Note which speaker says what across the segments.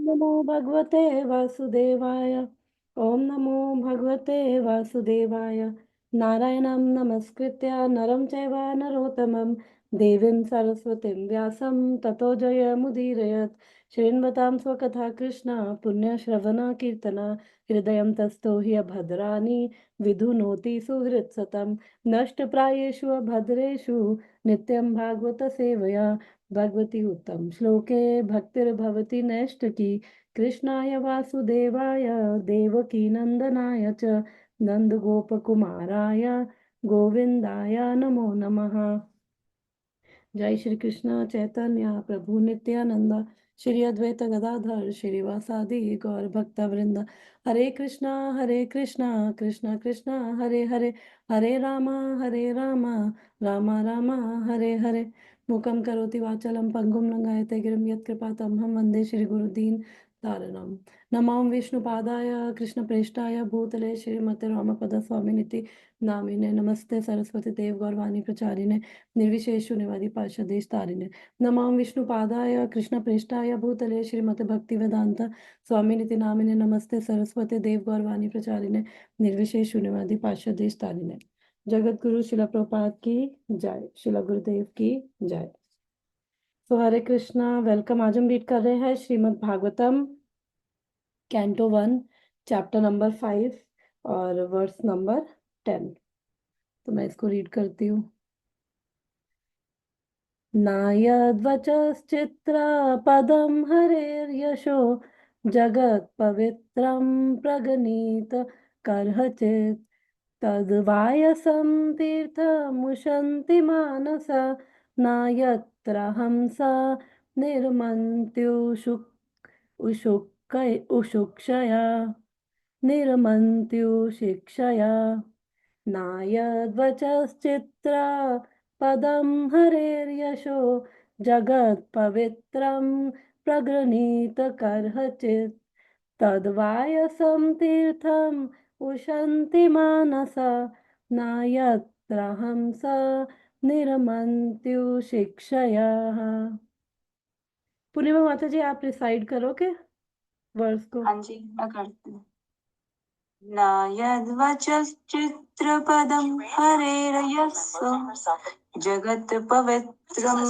Speaker 1: नमो भगवते वासुदेवाय। ओम नमो भगवते वासुदेवाय। नारायणं नमस्कृत्य नरं चैव नरोत्तमं देवीं सरस्वतीं व्यासं ततो जयमुदीरयत्। शृण्वतां स्वकथा कृष्ण पुण्यश्रवण कीर्तन हृदयं तस्थो हि भद्राणि विधुनोति सुहृत्सतं नष्टप्रायेषु भद्रेषु नित्यं भागवत सेवया भगवती उत्तम श्लोके भक्तिर्भवति नैष्टकी कृष्णाय वासुदेवाय देवकी नंदनाय च नंदगोपकुमाराय गोविंदाय नमो नमः। जय श्री कृष्ण चैतन्य प्रभु नित्यानंद श्री अद्वैत गदाधर श्रीवासादि गौर भक्त वृंद। हरे कृष्णा कृष्ण कृष्ण हरे हरे हरे रामा राम राम हरे हरे। मूकं करोति वाचालं पंगुं लंघयते गिरिं यत्कृपातमहं वन्दे श्रीगुरुदीन तारणम्। नमो विष्णुपादाय कृष्णप्रेष्ठाय भूतले श्रीमते रामपद स्वामिनिति नामिने नमस्ते सरस्वती देव गौरवाणी प्रचारिणे निर्विशेष शून्यवादी पार्षदेश तारिणे नमां विष्णुपादाय कृष्णप्रेष्ठाय भूतले श्रीमते भक्तिवेदांत स्वामिनिति नामिने नमस्ते सरस्वती देव गौरवाणी प्रचारिणे निर्विशेष शून्यवादी पार्षदेश तारिणे। जगत गुरु शिला प्रभुपाद की जय। शिला गुरुदेव की जय। तो हरे कृष्णा, वेलकम। आज हम रीड कर रहे हैं Shrimad Bhagavatam canto 1 chapter number 5 और वर्स नंबर 10। तो मैं इसको रीड करती हूँ। नायद्वचश्चित्रपदं हरेर्यशो जगत्पवित्रं प्रगणित कर्हचित् तद्वायसं तीर्थमुशन्ति मानसा नायत्र हंसा उषुक्षया निर्मन्त्युशिक्षया नायद्वचश्चित्र पदं हरेर्यशो जगत्पवित्रं प्रगृहीत कर्हचित् तद्वायसं तीर्थम् उशन्ति मानसा नायत्र हंसा निर्मन्त्युशिक्षया। पूर्णिमा माता जी, आप रिसाइड करोगे वर्स को?
Speaker 2: हाँ जी, मैं करती हूँ। न यद्वचश्चित्रपदं हरेर्यशो जगत्पवित्रं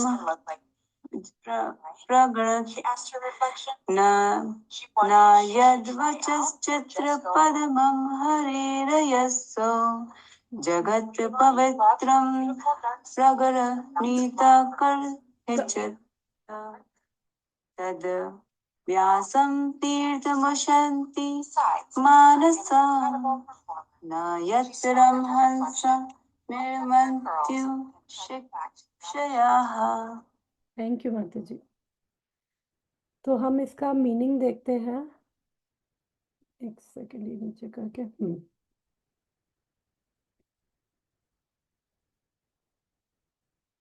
Speaker 2: प्रगणति न यद्वचश्चित्रपदं हरेर्यशो जगत्पवित्रं प्रगणित कर्हचित् तद् व्यासं तीर्थमुशन्ति मानसा न यत्र हंसा निर्मन्त्युशिक्षयाः।
Speaker 1: थैंक यू माता जी। तो हम इसका मीनिंग देखते हैं। एक सेकंड ये नीचे करके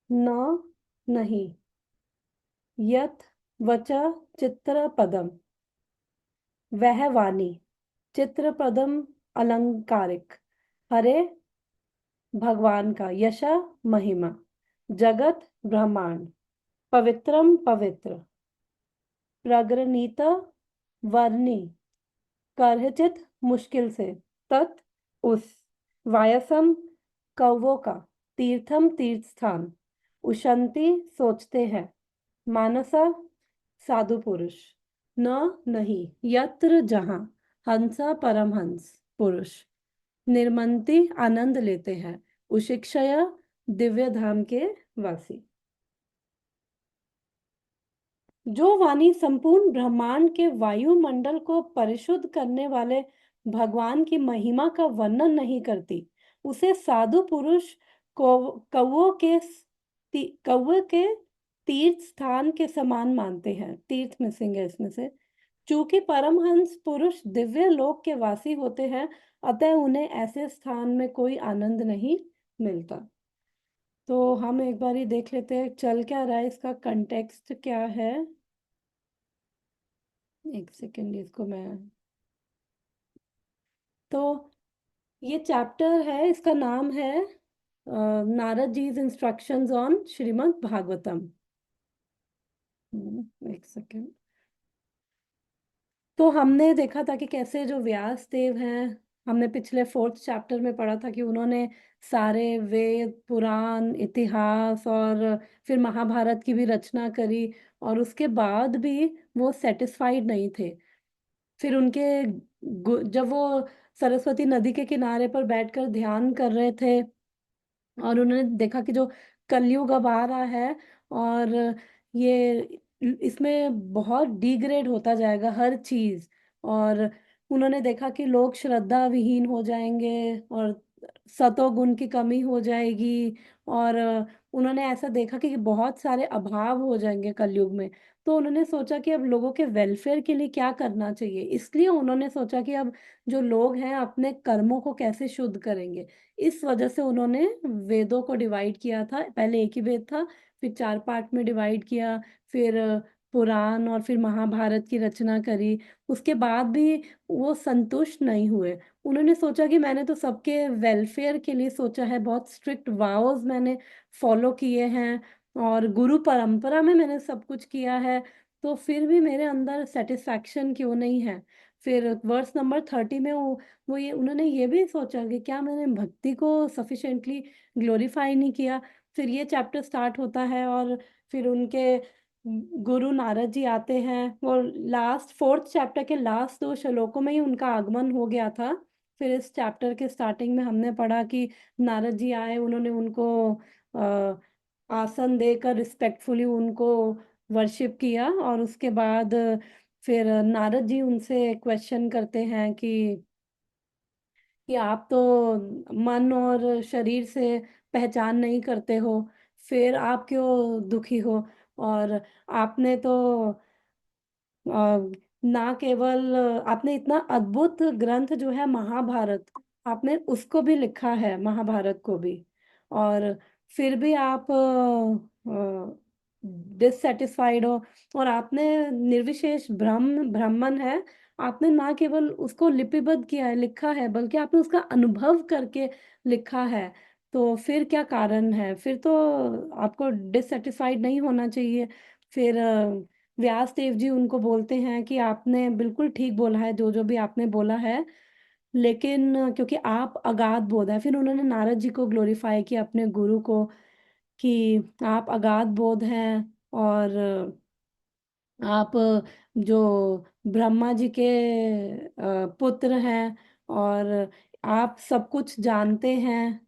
Speaker 1: न नहीं यत वच चित्र पदम वह वाणी चित्र पदम अलंकारिक हरे भगवान का यशा महिमा जगत ब्रह्मांड पवित्रम पवित्र प्रगृहीत वर्णी करहिचित मुश्किल से तत् उस वायसम कौवों का तीर्थम तीर्थ स्थान उशंति सोचते हैं मानसा साधु पुरुष न नहीं यत्र जहाँ हंसा परमहंस पुरुष निर्मंति आनंद लेते हैं उशिक्षया दिव्य धाम के वासी। जो वाणी संपूर्ण ब्रह्मांड के वायुमंडल को परिशुद्ध करने वाले भगवान की महिमा का वर्णन नहीं करती उसे साधु पुरुष कौवे के तीर्थ स्थान के समान मानते हैं। तीर्थ मिसिंग है इसमें से। चूंकि परमहंस पुरुष दिव्य लोक के वासी होते हैं अतः उन्हें ऐसे स्थान में कोई आनंद नहीं मिलता। तो हम एक बार ही देख लेते हैं चल क्या रहा है, इसका कंटेक्स्ट क्या है। एक सेकेंड इसको मैं तो ये चैप्टर है, इसका नाम है नारद जी's इंस्ट्रक्शंस ऑन श्रीमद् भागवतम। एक सेकेंड। तो हमने देखा था कि कैसे जो व्यास देव हैं, हमने पिछले 4th चैप्टर में पढ़ा था कि उन्होंने सारे वेद पुराण इतिहास और फिर महाभारत की भी रचना करी, और उसके बाद भी वो सेटिस्फाइड नहीं थे। फिर उनके जब वो सरस्वती नदी के किनारे पर बैठकर ध्यान कर रहे थे और उन्होंने देखा कि जो कलयुग अब आ रहा है और ये इसमें बहुत डिग्रेड होता जाएगा हर चीज, और उन्होंने देखा कि लोग श्रद्धा विहीन हो जाएंगे और सतोगुण की कमी हो जाएगी, और उन्होंने ऐसा देखा कि बहुत सारे अभाव हो जाएंगे कलयुग में। तो उन्होंने सोचा कि अब लोगों के वेलफेयर के लिए क्या करना चाहिए, इसलिए उन्होंने सोचा कि अब जो लोग हैं अपने कर्मों को कैसे शुद्ध करेंगे। इस वजह से उन्होंने वेदों को डिवाइड किया था। पहले एक ही वेद था, फिर 4 पार्ट में डिवाइड किया, फिर पुराण और फिर महाभारत की रचना करी। उसके बाद भी वो संतुष्ट नहीं हुए। उन्होंने सोचा कि मैंने तो सबके वेलफेयर के लिए सोचा है, बहुत स्ट्रिक्ट वाउज मैंने फॉलो किए हैं और गुरु परंपरा में मैंने सब कुछ किया है, तो फिर भी मेरे अंदर सेटिस्फैक्शन क्यों नहीं है। फिर वर्स नंबर 30 में वो ये उन्होंने ये भी सोचा कि क्या मैंने भक्ति को सफिशिएंटली ग्लोरीफाई नहीं किया। फिर ये चैप्टर स्टार्ट होता है और फिर उनके गुरु नारद जी आते हैं, और लास्ट 4th चैप्टर के लास्ट 2 श्लोकों में ही उनका आगमन हो गया था। फिर इस चैप्टर के स्टार्टिंग में हमने पढ़ा कि नारद जी आए, उन्होंने उनको आसन देकर रिस्पेक्टफुली उनको वर्शिप किया, और उसके बाद फिर नारद जी उनसे क्वेश्चन करते हैं कि आप तो मन और शरीर से पहचान नहीं करते हो, फिर आप क्यों दुखी हो। और आपने तो ना केवल आपने इतना अद्भुत ग्रंथ जो है महाभारत, आपने उसको भी लिखा है, महाभारत को भी, और फिर भी आप डिससेटिस्फाइड हो। और आपने निर्विशेष ब्राह्मण है, आपने ना केवल उसको लिपिबद्ध किया है, लिखा है, बल्कि आपने उसका अनुभव करके लिखा है। तो फिर क्या कारण है, फिर तो आपको डिससेटिस्फाइड नहीं होना चाहिए। फिर व्यास देव जी उनको बोलते हैं कि आपने बिल्कुल ठीक बोला है, जो जो भी आपने बोला है, लेकिन क्योंकि आप अगाध बोध है। फिर उन्होंने नारद जी को ग्लोरीफाई किया, अपने गुरु को, कि आप अगाध बोध हैं और आप जो ब्रह्मा जी के पुत्र हैं, और आप सब कुछ जानते हैं,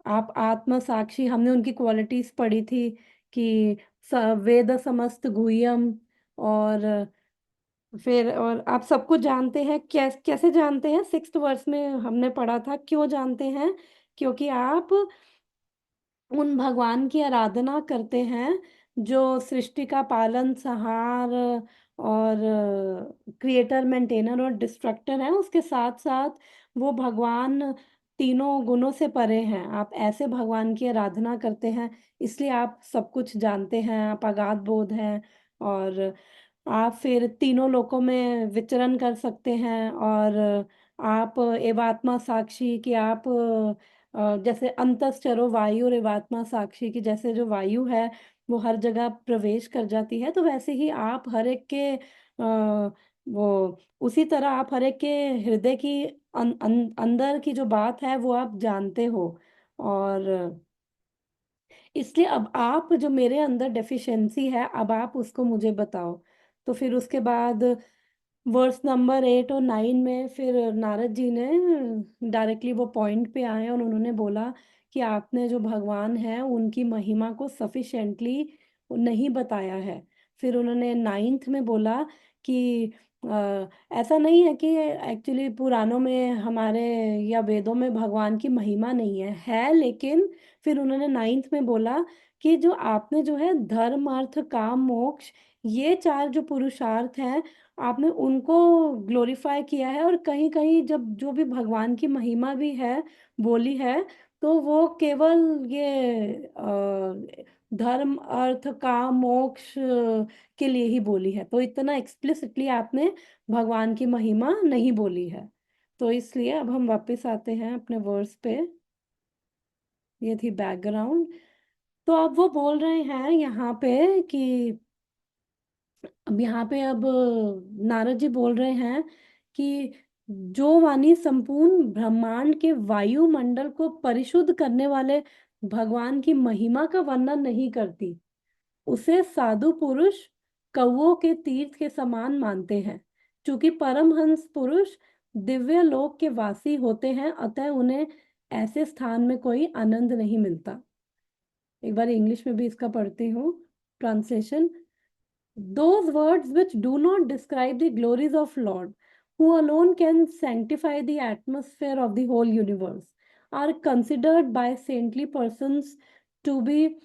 Speaker 1: आप आत्म साक्षी। हमने उनकी क्वालिटीज पढ़ी थी कि वेद समस्त गुह्यम, और फिर और आप सब कुछ जानते हैं। कैसे जानते हैं, 6th वर्ष में हमने पढ़ा था क्यों जानते हैं, क्योंकि आप उन भगवान की आराधना करते हैं जो सृष्टि का पालन संहार और क्रिएटर मेंटेनर और डिस्ट्रक्टर है, उसके साथ साथ वो भगवान तीनों गुणों से परे हैं। आप ऐसे भगवान की आराधना करते हैं, इसलिए आप सब कुछ जानते हैं, आप अगाध बोध हैं, और आप फिर तीनों लोकों में विचरण कर सकते हैं। और आप एवात्मा साक्षी कि आप जैसे अंतश्चरो वायु और एवात्मा साक्षी की, जैसे जो वायु है वो हर जगह प्रवेश कर जाती है, तो वैसे ही आप हर एक के वो उसी तरह आप हर एक के हृदय की अंदर की जो बात है वो आप जानते हो। और इसलिए अब आप जो मेरे अंदर डेफिशिएंसी है, अब आप उसको मुझे बताओ। तो फिर उसके बाद वर्स नंबर 8 और 9 में फिर नारद जी ने डायरेक्टली वो पॉइंट पे आए और उन्होंने बोला कि आपने जो भगवान है उनकी महिमा को सफिशेंटली नहीं बताया है। फिर उन्होंने 9th में बोला कि ऐसा नहीं है कि एक्चुअली पुराणों में हमारे या वेदों में भगवान की महिमा नहीं है, लेकिन फिर उन्होंने 9th में बोला कि जो आपने जो है धर्म अर्थ काम मोक्ष, ये 4 जो पुरुषार्थ हैं, आपने उनको ग्लोरीफाई किया है। और कहीं कहीं जब जो भी भगवान की महिमा भी है बोली है, तो वो केवल ये धर्म अर्थ काम मोक्ष के लिए ही बोली है, तो इतना एक्सप्लिसिटली आपने भगवान की महिमा नहीं बोली है। तो इसलिए अब हम वापस आते हैं अपने वर्स पे। ये थी बैकग्राउंड। तो अब वो बोल रहे हैं यहाँ पे कि अब यहाँ पे अब नारद जी बोल रहे हैं कि जो वाणी संपूर्ण ब्रह्मांड के वायुमंडल को परिशुद्ध करने वाले भगवान की महिमा का वर्णन नहीं करती, उसे साधु पुरुष कौओं के तीर्थ के समान मानते हैं। क्योंकि परमहंस पुरुष दिव्य लोक के वासी होते हैं, अतः उन्हें ऐसे स्थान में कोई आनंद नहीं मिलता। एक बार इंग्लिश में भी इसका पढ़ती हूँ translation. Those words which do not describe the glories of Lord, who alone can sanctify the atmosphere of the whole universe, are considered by saintly persons to be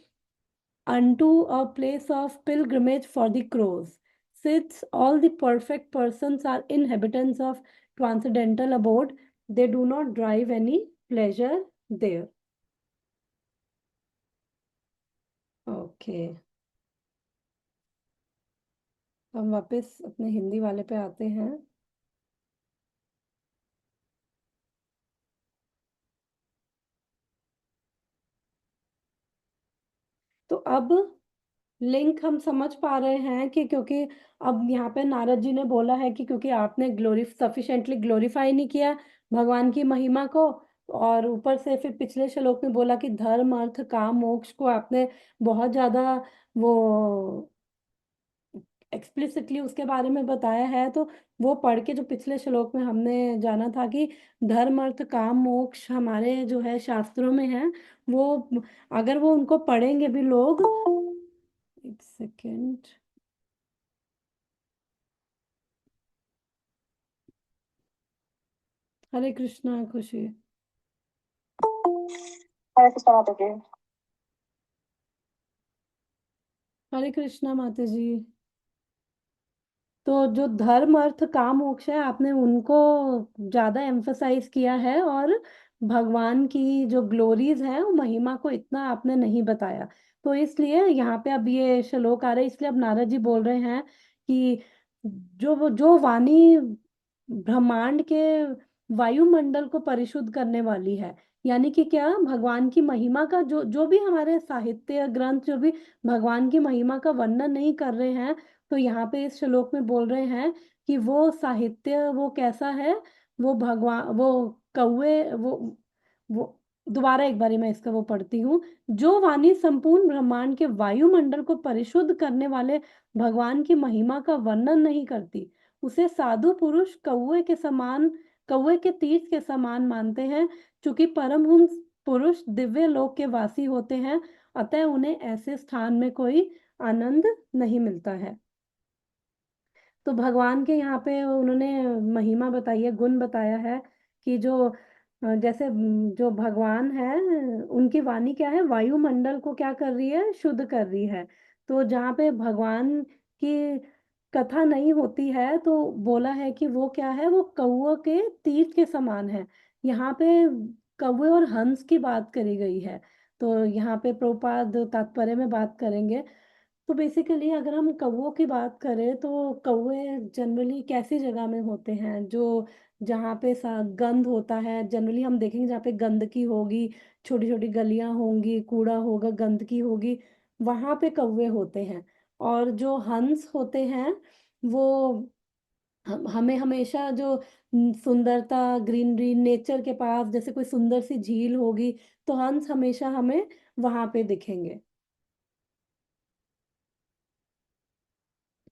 Speaker 1: unto a place of pilgrimage for the crows. Since all the perfect persons are inhabitants of transcendental abode, they do not derive any pleasure there. Okay. हम वापस अपने हिंदी वाले पे आते हैं। तो अब link हम समझ पा रहे हैं कि क्योंकि अब यहाँ पे नारद जी ने बोला है कि क्योंकि आपने सफिशिएंटली ग्लोरीफाई नहीं किया भगवान की महिमा को, और ऊपर से फिर पिछले श्लोक में बोला कि धर्म अर्थ काम मोक्ष को आपने बहुत ज्यादा वो एक्सप्लिसिटली उसके बारे में बताया है। तो वो पढ़ के जो पिछले श्लोक में हमने जाना था कि धर्म अर्थ काम मोक्ष हमारे जो है शास्त्रों में है, वो अगर वो उनको पढ़ेंगे भी लोग। एक सेकेंड। हरे कृष्णा खुशी।
Speaker 2: हरे कृष्णा माता जी।
Speaker 1: हरे कृष्णा माता जी। तो जो धर्म अर्थ काम मोक्ष है आपने उनको ज्यादा एम्फसाइज किया है, और भगवान की जो ग्लोरीज है वो महिमा को इतना आपने नहीं बताया। तो इसलिए यहाँ पे अब ये श्लोक आ रहे हैं, इसलिए अब नारद जी बोल रहे हैं कि जो वाणी ब्रह्मांड के वायुमंडल को परिशुद्ध करने वाली है, यानी कि क्या भगवान की महिमा का जो जो भी हमारे साहित्य ग्रंथ जो भी भगवान की महिमा का वर्णन नहीं कर रहे हैं, तो यहाँ पे इस श्लोक में बोल रहे हैं कि वो साहित्य वो कैसा है। वो भगवान वो कौवे वो दोबारा एक बारी मैं इसका वो पढ़ती हूँ। जो वाणी संपूर्ण ब्रह्मांड के वायुमंडल को परिशुद्ध करने वाले भगवान की महिमा का वर्णन नहीं करती, उसे साधु पुरुष कौवे के तीर्थ के समान मानते हैं। चूंकि परमहंस पुरुष दिव्य लोक के वासी होते हैं, अतः उन्हें ऐसे स्थान में कोई आनंद नहीं मिलता है। तो भगवान के यहाँ पे उन्होंने महिमा बताई है, गुण बताया है कि जो जैसे जो भगवान है उनकी वाणी क्या है, वायुमंडल को क्या कर रही है, शुद्ध कर रही है। तो जहाँ पे भगवान की कथा नहीं होती है तो बोला है कि वो क्या है, वो कौओं के तीर्थ के समान है। यहाँ पे कौवे और हंस की बात करी गई है। तो यहाँ पे प्रभुपाद तात्पर्य में बात करेंगे। तो बेसिकली अगर हम कौवों की बात करें तो कौवे जनरली कैसी जगह में होते हैं, जो जहाँ पे गंध होता है, जनरली हम देखेंगे जहाँ पे गंदगी होगी, छोटी छोटी गलियां होंगी, कूड़ा होगा, गंदगी होगी, वहां पे कौवे होते हैं। और जो हंस होते हैं वो हमें हमेशा जो सुंदरता ग्रीनरी नेचर के पास जैसे कोई सुंदर सी झील होगी, तो हंस हमेशा हमें वहां पे दिखेंगे।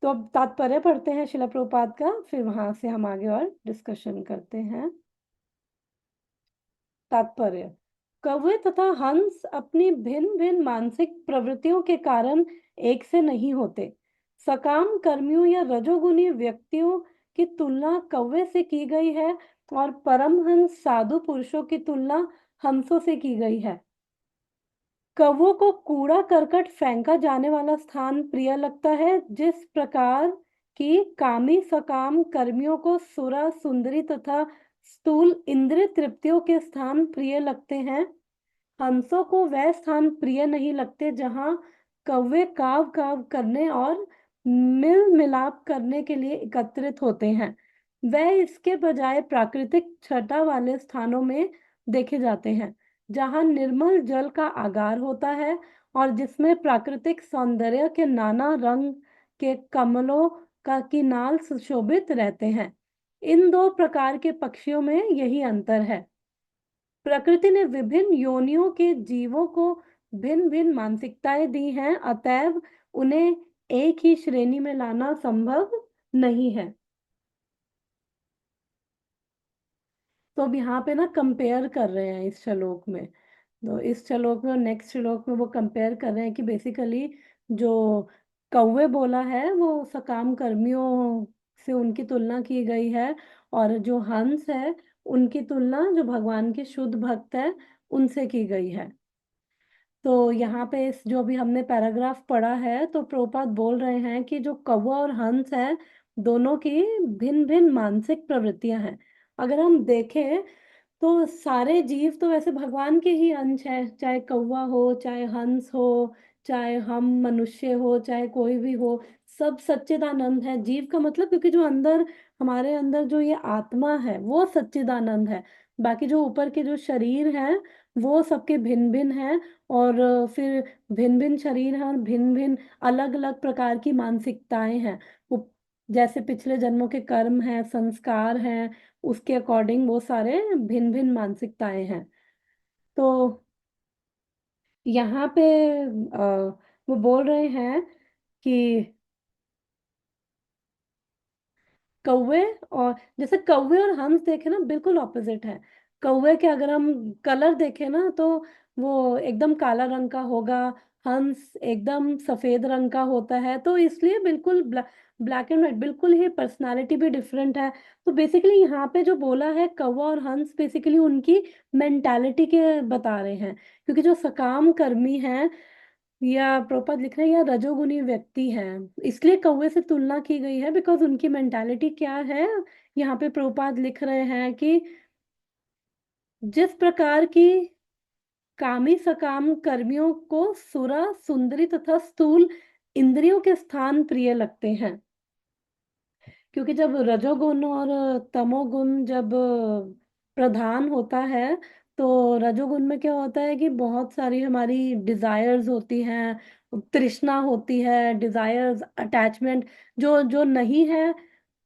Speaker 1: तो अब तात्पर्य पढ़ते हैं शिला प्रभुपाद का, फिर वहां से हम आगे और डिस्कशन करते हैं। तात्पर्य। कौवे तथा हंस अपनी भिन्न भिन्न मानसिक प्रवृत्तियों के कारण एक से नहीं होते। सकाम कर्मियों या रजोगुनी व्यक्तियों की तुलना कौवे से की गई है, और परमहंस साधु पुरुषों की तुलना हंसों से की गई है। कौवों को कूड़ा करकट फेंका जाने वाला स्थान प्रिय लगता है, जिस प्रकार की कामी सकाम कर्मियों को सुरा सुंदरी तथा स्थूल इंद्रिय तृप्तियों के स्थान प्रिय लगते हैं। हंसों को वह स्थान प्रिय नहीं लगते जहां कौवे काव काव करने और मिल मिलाप करने के लिए एकत्रित होते हैं। वह इसके बजाय प्राकृतिक छटा वाले स्थानों में देखे जाते हैं, जहां निर्मल जल का आगार होता है और जिसमें प्राकृतिक सौंदर्य के नाना रंग के कमलों का की नाल सुशोभित रहते हैं। इन दो प्रकार के पक्षियों में यही अंतर है। प्रकृति ने विभिन्न योनियों के जीवों को भिन्न भिन्न मानसिकताएं दी हैं, अतएव उन्हें एक ही श्रेणी में लाना संभव नहीं है। तो अब यहाँ पे ना कंपेयर कर रहे हैं इस श्लोक में। तो इस श्लोक में और नेक्स्ट श्लोक में वो कंपेयर कर रहे हैं कि बेसिकली जो कौवे बोला है वो सकाम कर्मियों से उनकी तुलना की गई है, और जो हंस है उनकी तुलना जो भगवान के शुद्ध भक्त है उनसे की गई है। तो यहाँ पे इस जो भी हमने पैराग्राफ पढ़ा है, तो प्रभुपाद बोल रहे हैं कि जो कौवा और हंस है दोनों की भिन्न भिन्न मानसिक प्रवृत्तियां हैं। अगर हम देखें तो सारे जीव तो वैसे भगवान के ही अंश है, चाहे कौवा हो, चाहे हंस हो, चाहे हम मनुष्य हो, चाहे कोई भी हो, सब सच्चिदानंद है। जीव का मतलब, क्योंकि जो अंदर हमारे अंदर जो ये आत्मा है वो सच्चिदानंद है। बाकी जो ऊपर के जो शरीर हैं वो सबके भिन्न भिन्न हैं, और फिर भिन्न भिन्न शरीर हैं और भिन्न भिन्न अलग अलग प्रकार की मानसिकताएं हैं। वो जैसे पिछले जन्मों के कर्म हैं, संस्कार हैं, उसके अकॉर्डिंग वो सारे भिन्न भिन्न मानसिकताएं हैं। तो यहाँ पे वो बोल रहे हैं कि कौवे और जैसे कौवे और हंस देखे ना बिल्कुल ऑपोजिट है। कौवे के अगर हम कलर देखें ना तो वो एकदम काला रंग का होगा, हंस एकदम सफेद रंग का होता है, तो इसलिए बिल्कुल ब्लैक एंड व्हाइट, बिल्कुल ही पर्सनालिटी भी डिफरेंट है। तो बेसिकली यहाँ पे जो बोला है कौवा और हंस बेसिकली उनकी मेंटालिटी के बता रहे हैं, क्योंकि जो सकाम कर्मी हैं या प्रोपद लिख रहे हैं या रजोगुनी व्यक्ति हैं, इसलिए कौवे से तुलना की गई है, बिकॉज उनकी मेंटालिटी क्या है। यहाँ पे प्रोपाद लिख रहे हैं कि जिस प्रकार की कामी सकाम कर्मियों को सुरा सुंदरी तथा स्थूल इंद्रियों के स्थान प्रिय लगते हैं, क्योंकि जब रजोगुण और तमोगुण जब प्रधान होता है, तो रजोगुण में क्या होता है कि बहुत सारी हमारी डिजायर्स होती हैं, तृष्णा होती है, डिजायर्स, अटैचमेंट जो जो नहीं है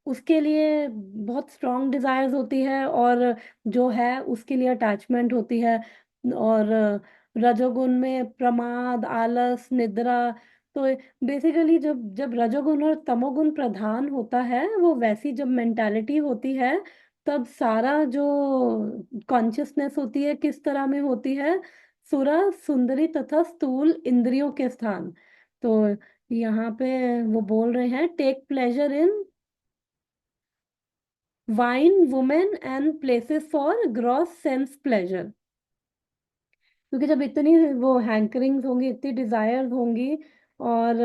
Speaker 1: उसके लिए बहुत स्ट्रांग डिजायर्स होती है, और जो है उसके लिए अटैचमेंट होती है। और रजोगुण में प्रमाद, आलस, निद्रा। तो बेसिकली जब जब रजोगुण और तमोगुण प्रधान होता है, वो वैसी जब मेंटालिटी होती है, तब सारा जो कॉन्शियसनेस होती है किस तरह में होती है, सुरा सुंदरी तथा स्थूल इंद्रियों के स्थान। तो यहाँ पे वो बोल रहे हैं take pleasure in wine, women and places for gross sense pleasure. क्योंकि जब इतनी वो हैंकरिंग्स होंगी, इतनी डिजायर्स होंगी, और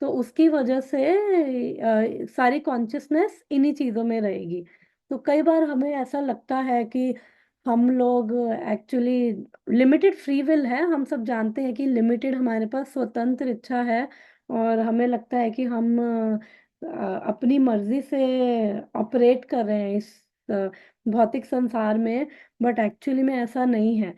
Speaker 1: तो उसकी वजह से सारी कॉन्शियसनेस इन्हीं चीजों में रहेगी। तो कई बार हमें ऐसा लगता है कि हम लोग एक्चुअली लिमिटेड फ्री विल है, हम सब जानते हैं कि लिमिटेड हमारे पास स्वतंत्र इच्छा है, और हमें लगता है कि हम अपनी मर्जी से ऑपरेट कर रहे हैं इस भौतिक संसार में। बट एक्चुअली में ऐसा नहीं है,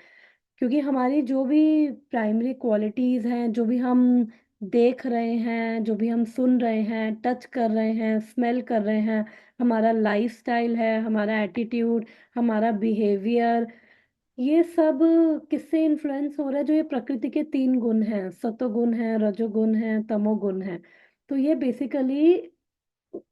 Speaker 1: क्योंकि हमारी जो भी प्राइमरी क्वालिटीज हैं, जो भी हम देख रहे हैं, जो भी हम सुन रहे हैं, टच कर रहे हैं, स्मेल कर रहे हैं, हमारा लाइफस्टाइल है, हमारा एटीट्यूड, हमारा बिहेवियर, ये सब किससे इन्फ्लुएंस हो रहा है? जो ये प्रकृति के तीन गुण हैं, सतोगुण है, रजोगुण है, तमोगुण है। तो ये बेसिकली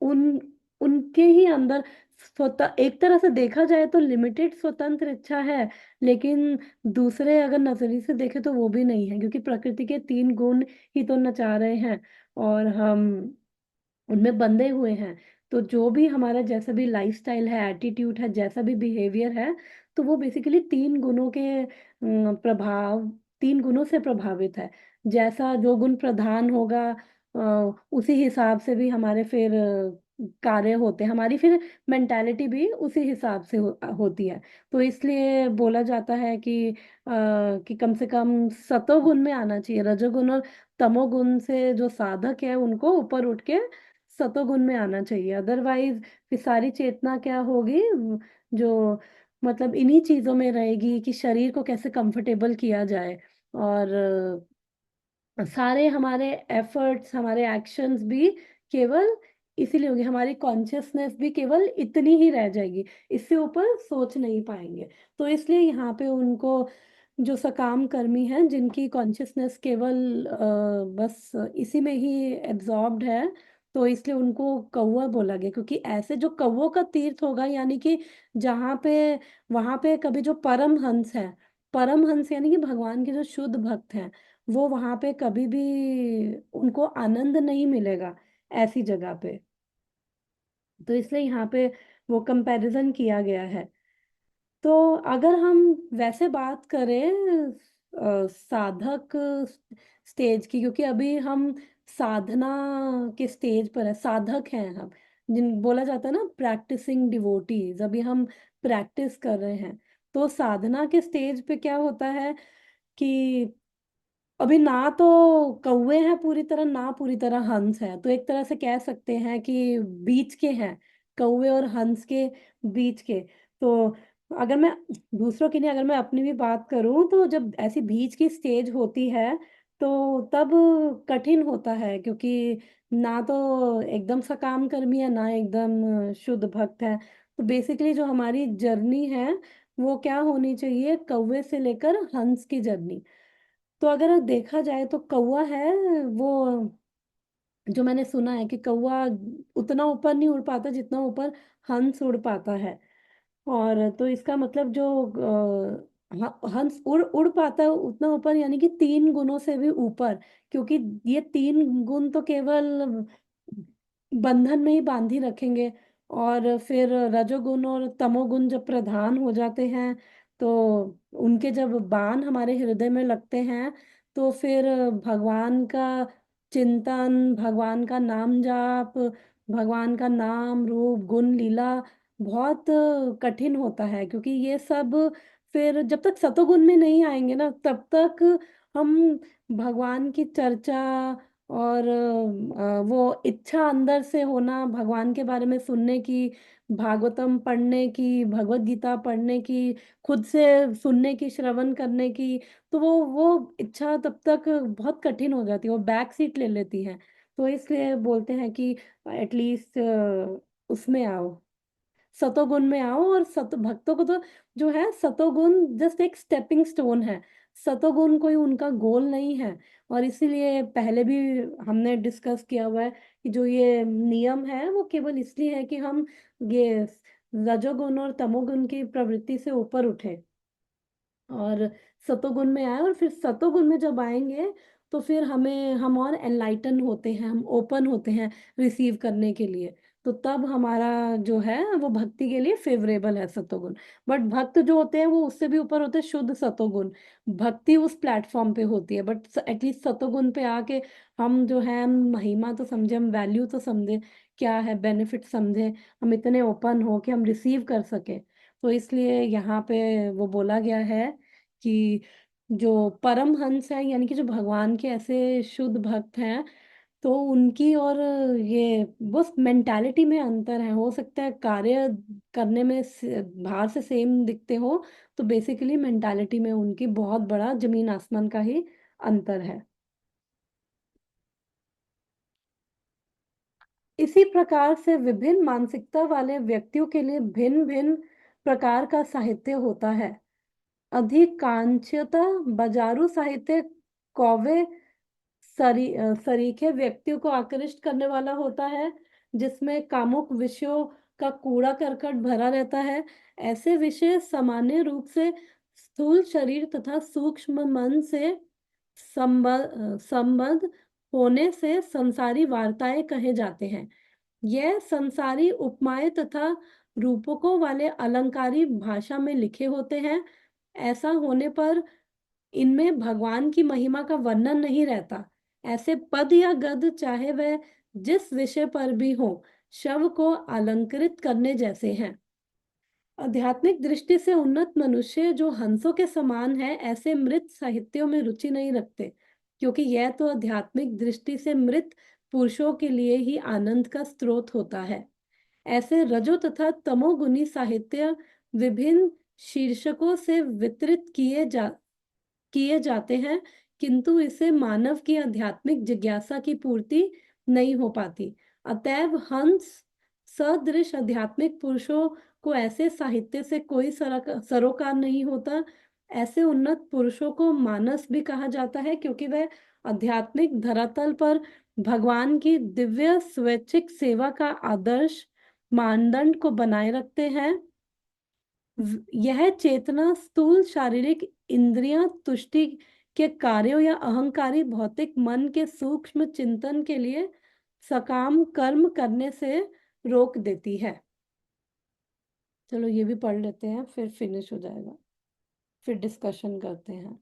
Speaker 1: उन उनके ही अंदर स्वतः, एक तरह से देखा जाए तो लिमिटेड स्वतंत्र इच्छा है, लेकिन दूसरे अगर नजरिए से देखे तो वो भी नहीं है, क्योंकि प्रकृति के तीन गुण ही तो नचा रहे हैं, और हम उनमें बंधे हुए हैं। तो जो भी हमारा जैसा भी लाइफस्टाइल है, एटीट्यूड है, जैसा भी बिहेवियर है, तो वो बेसिकली तीन गुणों के प्रभाव, तीन गुणों से प्रभावित है। जैसा जो गुण प्रधान होगा उसी हिसाब से भी हमारे फिर कार्य होते हैं, हमारी फिर मेंटालिटी भी उसी हिसाब से होती है। तो इसलिए बोला जाता है कि कम से कम सतोगुण में आना चाहिए। रजोगुण और तमोगुण से जो साधक है उनको ऊपर उठ के सतोगुण में आना चाहिए, अदरवाइज फिर सारी चेतना क्या होगी, जो मतलब इन्हीं चीजों में रहेगी कि शरीर को कैसे कंफर्टेबल किया जाए, और सारे हमारे एफर्ट्स, हमारे एक्शंस भी केवल इसीलिए होंगे, हमारी कॉन्शियसनेस भी केवल इतनी ही रह जाएगी, इससे ऊपर सोच नहीं पाएंगे। तो इसलिए यहाँ पे उनको, जो सकाम कर्मी हैं जिनकी कॉन्शियसनेस केवल बस इसी में ही एब्जॉर्ब्ड है, तो इसलिए उनको कौवा बोला गया, क्योंकि ऐसे जो कौवों का तीर्थ होगा, यानी कि जहाँ पे, वहां पे कभी जो परम हंस है, परम हंस यानी कि भगवान के जो शुद्ध भक्त हैं, वो वहां पे कभी भी उनको आनंद नहीं मिलेगा ऐसी जगह पे। तो इसलिए यहाँ पे वो कंपैरिजन किया गया है। तो अगर हम वैसे बात करें साधक स्टेज की, क्योंकि अभी हम साधना के स्टेज पर है, साधक हैं हम, जिन बोला जाता है ना प्रैक्टिसिंग डिवोटीज, अभी हम प्रैक्टिस कर रहे हैं। तो साधना के स्टेज पे क्या होता है कि अभी ना तो कौवे हैं पूरी तरह, ना पूरी तरह हंस है, तो एक तरह से कह सकते हैं कि बीच के हैं, कौवे और हंस के बीच के। तो अगर मैं दूसरों की नहीं, अगर मैं अपनी भी बात करूं, तो जब ऐसी बीच की स्टेज होती है तो तब कठिन होता है, क्योंकि ना तो एकदम सकाम कर्मी है, ना एकदम शुद्ध भक्त है। तो बेसिकली जो हमारी जर्नी है वो क्या होनी चाहिए, कौवे से लेकर हंस की जर्नी। तो अगर देखा जाए तो कौवा है वो, जो मैंने सुना है कि कौवा उतना ऊपर नहीं उड़ पाता जितना ऊपर हंस उड़ पाता है। और तो इसका मतलब जो हंस उड़ उड़ पाता है उतना ऊपर, यानी कि 3 गुणों से भी ऊपर, क्योंकि ये 3 गुण तो केवल बंधन में ही बांध ही रखेंगे। और फिर रजोगुण और तमोगुण जब प्रधान हो जाते हैं, तो उनके जब बाण हमारे हृदय में लगते हैं, तो फिर भगवान का चिंतन, भगवान का नाम जाप, भगवान का नाम रूप गुण लीला बहुत कठिन होता है, क्योंकि ये सब फिर जब तक सतोगुण में नहीं आएंगे ना, तब तक हम भगवान की चर्चा और वो इच्छा अंदर से होना भगवान के बारे में सुनने की, भागवतम पढ़ने की, भगवत गीता पढ़ने की, खुद से सुनने की, श्रवण करने की, तो वो इच्छा तब तक बहुत कठिन हो जाती है, वो बैक सीट ले लेती है। तो इसलिए बोलते हैं कि एटलीस्ट उसमें आओ, सतोगुण में आओ। और सत भक्तों को तो जो है सतोगुण जस्ट एक स्टेपिंग स्टोन है, सतोगुण कोई उनका गोल नहीं है। और इसीलिए पहले भी हमने डिस्कस किया हुआ है कि जो ये नियम है वो केवल इसलिए है कि हम ये रजोगुण और तमोगुण की प्रवृत्ति से ऊपर उठे और सतोगुण में आए। और फिर सतोगुण में जब आएंगे तो फिर हम और एनलाइटन होते हैं, हम ओपन होते हैं रिसीव करने के लिए। तो तब हमारा जो है वो भक्ति के लिए फेवरेबल है सतोगुण। बट भक्त जो होते हैं वो उससे भी ऊपर होते हैं, शुद्ध सतोगुण। भक्ति उस प्लेटफॉर्म पे होती है, बट एटलीस्ट सतोगुण पे आके हम जो है, हम महिमा तो समझे, हम वैल्यू तो समझे, क्या है बेनिफिट समझे, हम इतने ओपन हो कि हम रिसीव कर सके। तो इसलिए यहाँ पे वो बोला गया है कि जो परम हंस है, यानी कि जो भगवान के ऐसे शुद्ध भक्त हैं, तो उनकी और ये बस मेंटालिटी में अंतर है। हो सकता है कार्य करने में बाहर से सेम दिखते हो, तो बेसिकली मेंटालिटी में उनकी बहुत बड़ा जमीन आसमान का ही अंतर है। इसी प्रकार से विभिन्न मानसिकता वाले व्यक्तियों के लिए भिन्न भिन्न प्रकार का साहित्य होता है। अधिकांशतः बाजारू साहित्य कौवे सरीखे व्यक्तियों को आकृष्ट करने वाला होता है, जिसमें कामुक विषयों का कूड़ा करकट भरा रहता है। ऐसे विषय सामान्य रूप से स्थूल शरीर तथा सूक्ष्म मन से संबद्ध होने से संसारी वार्ताएं कहे जाते हैं। यह संसारी उपमाएं तथा रूपकों वाले अलंकारी भाषा में लिखे होते हैं। ऐसा होने पर इनमें भगवान की महिमा का वर्णन नहीं रहता। ऐसे पद या गद चाहे वह जिस विषय पर भी हो, शव को अलंकृत करने जैसे हैं। आध्यात्मिक दृष्टि से उन्नत मनुष्य जो हंसों के समान है, ऐसे मृत साहित्यों में रुचि नहीं रखते, क्योंकि यह तो आध्यात्मिक दृष्टि से मृत पुरुषों के लिए ही आनंद का स्रोत होता है। ऐसे रजो तथा तमोगुनी साहित्य विभिन्न शीर्षकों से वितरित किए जाते हैं, किंतु इससे मानव की आध्यात्मिक जिज्ञासा की पूर्ति नहीं हो पाती। अतएव हंस सदृश आध्यात्मिक पुरुषों को ऐसे साहित्य से कोई सरोकार नहीं होता। ऐसे उन्नत पुरुषों को मानस भी कहा जाता है, क्योंकि वह आध्यात्मिक धरातल पर भगवान की दिव्य स्वैच्छिक सेवा का आदर्श मानदंड को बनाए रखते हैं। यह चेतना स्थूल शारीरिक इंद्रियां तुष्टि के कार्यों या अहंकारी भौतिक मन के सूक्ष्म चिंतन के लिए सकाम कर्म करने से रोक देती है। चलो ये भी पढ़ लेते हैं, फिर फिनिश हो जाएगा, फिर डिस्कशन करते हैं।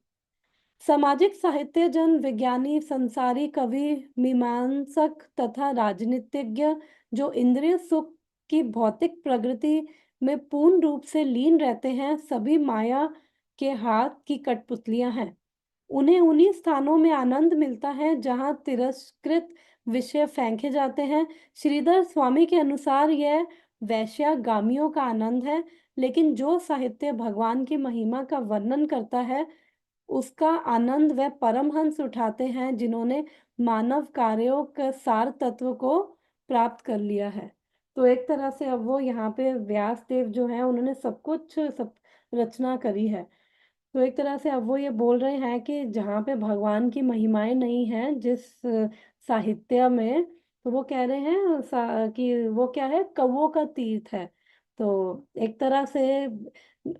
Speaker 1: सामाजिक साहित्य जन विज्ञानी संसारी कवि मीमांसक तथा राजनीतिज्ञ जो इंद्रिय सुख की भौतिक प्रगति में पूर्ण रूप से लीन रहते हैं, सभी माया के हाथ की कठपुतलियां हैं। उन्हें उन्हीं स्थानों में आनंद मिलता है जहां तिरस्कृत विषय फेंके जाते हैं। श्रीधर स्वामी के अनुसार यह वैश्यागामियों का आनंद है, लेकिन जो साहित्य भगवान की महिमा का वर्णन करता है, उसका आनंद वह परमहंस उठाते हैं जिन्होंने मानव कार्यों के सार तत्व को प्राप्त कर लिया है। तो एक तरह से अब वो यहाँ पे व्यास देव जो है, उन्होंने सब रचना करी है। तो एक तरह से अब वो ये बोल रहे हैं कि जहाँ पे भगवान की महिमाएं नहीं हैं जिस साहित्य में, तो वो कह रहे हैं कि वो क्या है, कौवों का तीर्थ है। तो एक तरह से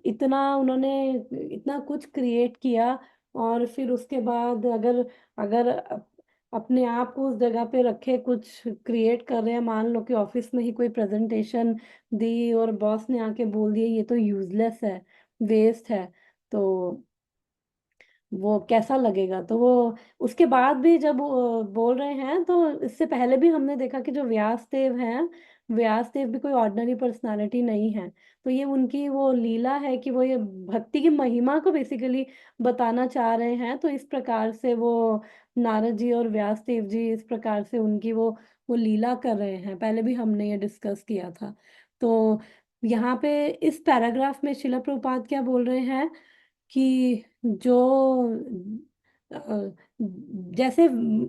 Speaker 1: इतना उन्होंने इतना कुछ क्रिएट किया, और फिर उसके बाद अगर अगर अपने आप को उस जगह पे रखे, कुछ क्रिएट कर रहे हैं, मान लो कि ऑफिस में ही कोई प्रेजेंटेशन दी और बॉस ने आके बोल दिया ये तो यूजलेस है, वेस्ट है, तो वो कैसा लगेगा। तो वो उसके बाद भी जब वो बोल रहे हैं, तो इससे पहले भी हमने देखा कि जो व्यासदेव हैं, व्यासदेव भी कोई ऑर्डिनरी पर्सनालिटी नहीं है। तो ये उनकी वो लीला है कि वो ये भक्ति की महिमा को बेसिकली बताना चाह रहे हैं। तो इस प्रकार से वो नारद जी और व्यासदेव जी इस प्रकार से उनकी वो लीला कर रहे हैं। पहले भी हमने ये डिस्कस किया था। तो यहाँ पे इस पैराग्राफ में शिला प्रभुपाद क्या बोल रहे हैं कि जो अ, जैसे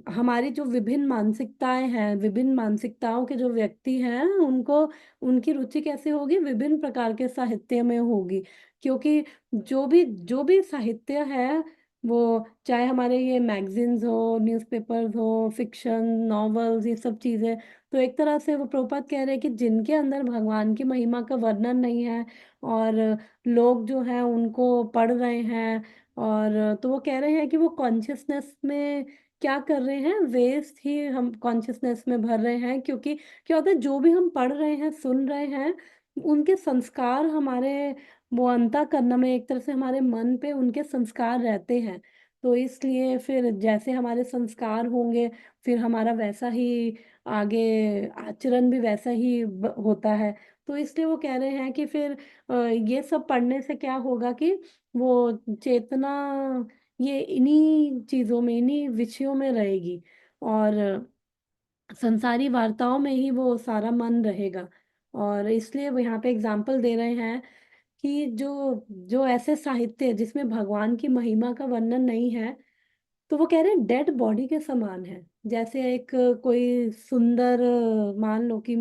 Speaker 1: हमारी जो विभिन्न मानसिकताएं हैं, विभिन्न मानसिकताओं के जो व्यक्ति हैं, उनको उनकी रुचि कैसे होगी, विभिन्न प्रकार के साहित्य में होगी। क्योंकि जो भी साहित्य है, वो चाहे हमारे ये मैगजीन्स हो, न्यूज़पेपर्स हो, फिक्शन, नॉवेल्स, ये सब चीजें, तो एक तरह से वो प्रभुपाद कह रहे हैं कि जिनके अंदर भगवान की महिमा का वर्णन नहीं है, और लोग जो हैं उनको पढ़ रहे हैं, और तो वो कह रहे हैं कि वो कॉन्शियसनेस में क्या कर रहे हैं, वेस्ट ही हम कॉन्शियसनेस में भर रहे हैं। क्योंकि क्या होता है, जो भी हम पढ़ रहे हैं, सुन रहे हैं, उनके संस्कार हमारे वो अंतःकरण में, एक तरह से हमारे मन पे उनके संस्कार रहते हैं। तो इसलिए फिर जैसे हमारे संस्कार होंगे, फिर हमारा वैसा ही आगे आचरण भी वैसा ही होता है। तो इसलिए वो कह रहे हैं कि फिर ये सब पढ़ने से क्या होगा कि वो चेतना ये इन्हीं चीजों में, इन्हीं विषयों में रहेगी, और संसारी वार्ताओं में ही वो सारा मन रहेगा। और इसलिए वो यहाँ पे एग्जाम्पल दे रहे हैं कि जो जो ऐसे साहित्य है जिसमें भगवान की महिमा का वर्णन नहीं है, तो वो कह रहे हैं डेड बॉडी के समान है। जैसे एक कोई सुंदर मान लो कि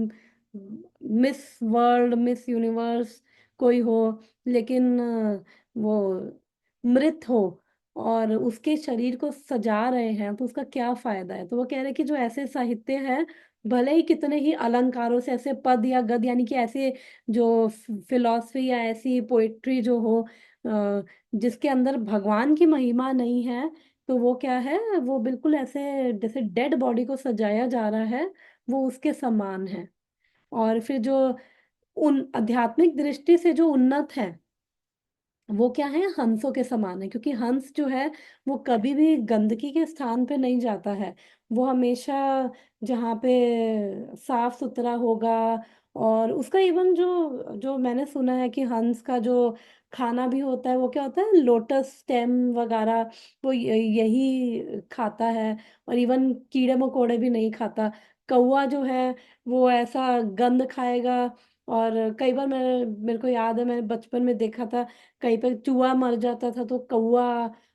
Speaker 1: मिस वर्ल्ड, मिस यूनिवर्स कोई हो, लेकिन वो मृत हो, और उसके शरीर को सजा रहे हैं, तो उसका क्या फायदा है। तो वो कह रहे हैं कि जो ऐसे साहित्य है, भले ही कितने ही अलंकारों से ऐसे पद या गद, यानी कि ऐसे जो फिलॉसफी या ऐसी पोइट्री जो हो, जिसके अंदर भगवान की महिमा नहीं है, तो वो क्या है, वो बिल्कुल ऐसे जैसे डेड बॉडी को सजाया जा रहा है, वो उसके समान है। और फिर जो उन आध्यात्मिक दृष्टि से जो उन्नत है, वो क्या है, हंसों के समान है। क्योंकि हंस जो है, वो कभी भी गंदगी के स्थान पे नहीं जाता है। वो हमेशा जहाँ पे साफ सुथरा होगा, और उसका इवन जो जो मैंने सुना है कि हंस का जो खाना भी होता है, वो क्या होता है, लोटस स्टेम वगैरह, वो यही खाता है। और इवन कीड़े मकोड़े भी नहीं खाता। कौवा जो है, वो ऐसा गंद खाएगा। और कई बार मेरे को याद है, मैंने बचपन में देखा था, कहीं पे चूहा मर जाता था तो कौवा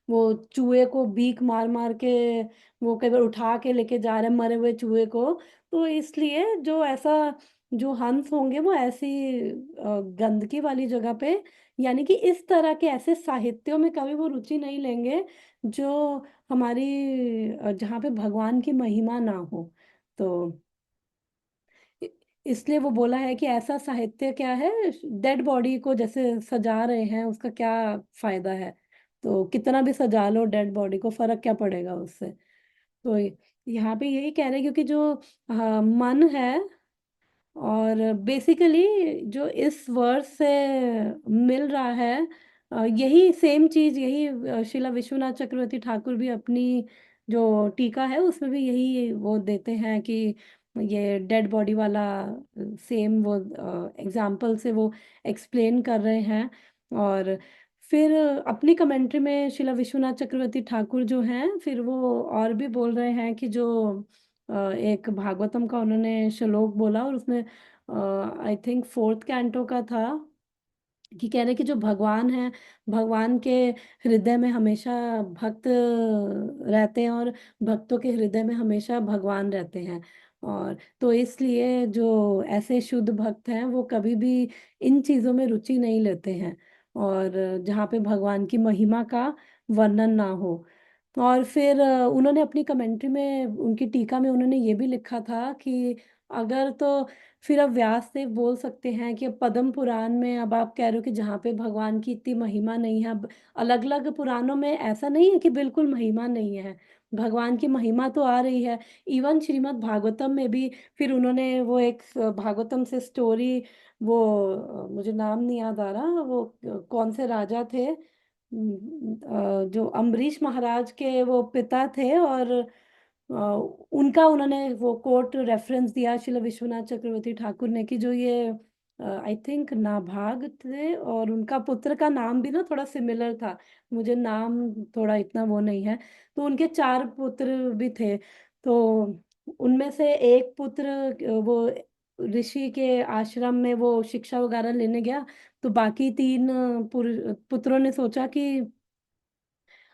Speaker 1: वो चूहे को बीक मार मार के वो कई बार उठा के लेके जा रहे हैं मरे हुए चूहे को। तो इसलिए जो ऐसा जो हंस होंगे वो ऐसी गंदगी वाली जगह पे, यानी कि इस तरह के ऐसे साहित्यों में कभी वो रुचि नहीं लेंगे जो हमारी जहाँ पे भगवान की महिमा ना हो। तो इ- इसलिए वो बोला है कि ऐसा साहित्य क्या है, डेड बॉडी को जैसे सजा रहे हैं उसका क्या फायदा है। तो कितना भी सजा लो डेड बॉडी को, फर्क क्या पड़ेगा उससे। तो यहाँ पे यही कह रहे हैं क्योंकि जो मन है, और बेसिकली जो इस वर्स से मिल रहा है, यही सेम चीज, यही शिला विश्वनाथ चक्रवर्ती ठाकुर भी अपनी जो टीका है उसमें भी यही वो देते हैं कि ये डेड बॉडी वाला सेम वो एग्जाम्पल से वो एक्सप्लेन कर रहे हैं। और फिर अपनी कमेंट्री में शिला विश्वनाथ चक्रवर्ती ठाकुर जो हैं फिर वो और भी बोल रहे हैं कि जो एक भागवतम का उन्होंने श्लोक बोला, और उसमें आई थिंक फोर्थ कैंटो का था, कि कह रहे कि जो भगवान है, भगवान के हृदय में हमेशा भक्त रहते हैं, और भक्तों के हृदय में हमेशा भगवान रहते हैं। और तो इसलिए जो ऐसे शुद्ध भक्त हैं वो कभी भी इन चीज़ों में रुचि नहीं लेते हैं, और जहाँ पे भगवान की महिमा का वर्णन ना हो। और फिर उन्होंने अपनी कमेंट्री में, उनकी टीका में उन्होंने ये भी लिखा था कि अगर तो फिर अब व्यास देव बोल सकते हैं कि अब पद्म पुराण में अब आप कह रहे हो कि जहाँ पे भगवान की इतनी महिमा नहीं है, अब अलग अलग पुराणों में ऐसा नहीं है कि बिल्कुल महिमा नहीं है, भगवान की महिमा तो आ रही है। इवन श्रीमद् भागवतम में भी फिर उन्होंने वो एक भागवतम से स्टोरी, वो मुझे नाम नहीं याद आ रहा, वो कौन से राजा थे, जो अम्बरीश महाराज के वो पिता थे, और उनका उन्होंने वो कोर्ट रेफरेंस दिया शिला विश्वनाथ चक्रवर्ती ठाकुर ने, कि जो ये आई थिंक नाभाग थे, और उनका पुत्र का नाम भी ना थोड़ा सिमिलर था, मुझे नाम थोड़ा इतना वो नहीं है। तो उनके चार पुत्र भी थे, तो उनमें से एक पुत्र वो ऋषि के आश्रम में वो शिक्षा वगैरह लेने गया, तो बाकी तीन पुत्रों ने सोचा कि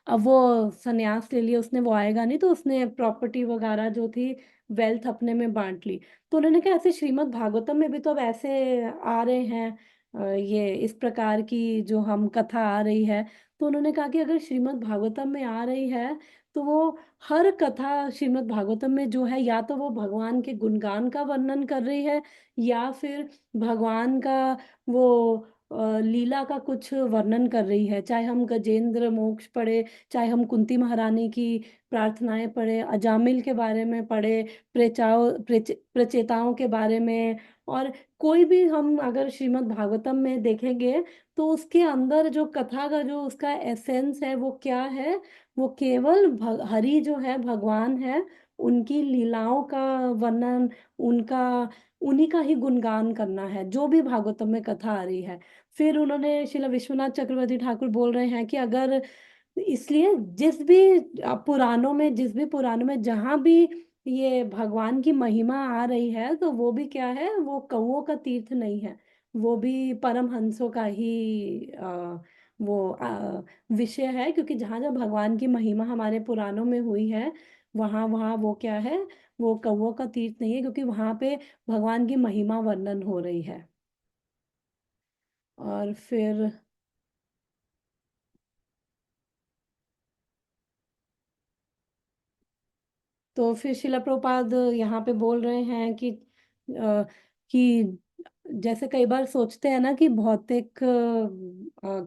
Speaker 1: अब वो संन्यास ले लिया उसने, वो आएगा नहीं, तो उसने प्रॉपर्टी वगैरह जो थी, वेल्थ अपने में बांट ली। तो उन्होंने कहा ऐसे श्रीमद् भागवतम में भी तो अब ऐसे आ रहे हैं, ये इस प्रकार की जो हम कथा आ रही है। तो उन्होंने कहा कि अगर श्रीमद् भागवतम में आ रही है तो वो हर कथा श्रीमद् भागवतम में जो है, या तो वो भगवान के गुणगान का वर्णन कर रही है, या फिर भगवान का वो लीला का कुछ वर्णन कर रही है। चाहे हम गजेंद्र मोक्ष पढ़े, चाहे हम कुंती महारानी की प्रार्थनाएं पढ़े, अजामिल के बारे में पढ़े, प्रचेताओं के बारे में, और कोई भी हम अगर श्रीमद् भागवतम में देखेंगे तो उसके अंदर जो कथा का जो उसका एसेंस है वो क्या है, वो केवल हरि जो है भगवान है, उनकी लीलाओं का वर्णन, उनका उन्हीं का ही गुणगान करना है, जो भी भागवतम में कथा आ रही है। फिर उन्होंने शिला विश्वनाथ चक्रवर्ती ठाकुर बोल रहे हैं कि अगर, इसलिए जिस भी पुराणों में जहां भी ये भगवान की महिमा आ रही है, तो वो भी क्या है, वो कौओं का तीर्थ नहीं है, वो भी परमहंसों का ही वो विषय है। क्योंकि जहां जहां भगवान की महिमा हमारे पुराणों में हुई है, वहां वहां वो क्या है, वो कौओं का तीर्थ नहीं है, क्योंकि वहां पे भगवान की महिमा वर्णन हो रही है। और फिर तो फिर शिला प्रभुपाद यहाँ पे बोल रहे हैं कि जैसे कई बार सोचते हैं ना कि भौतिक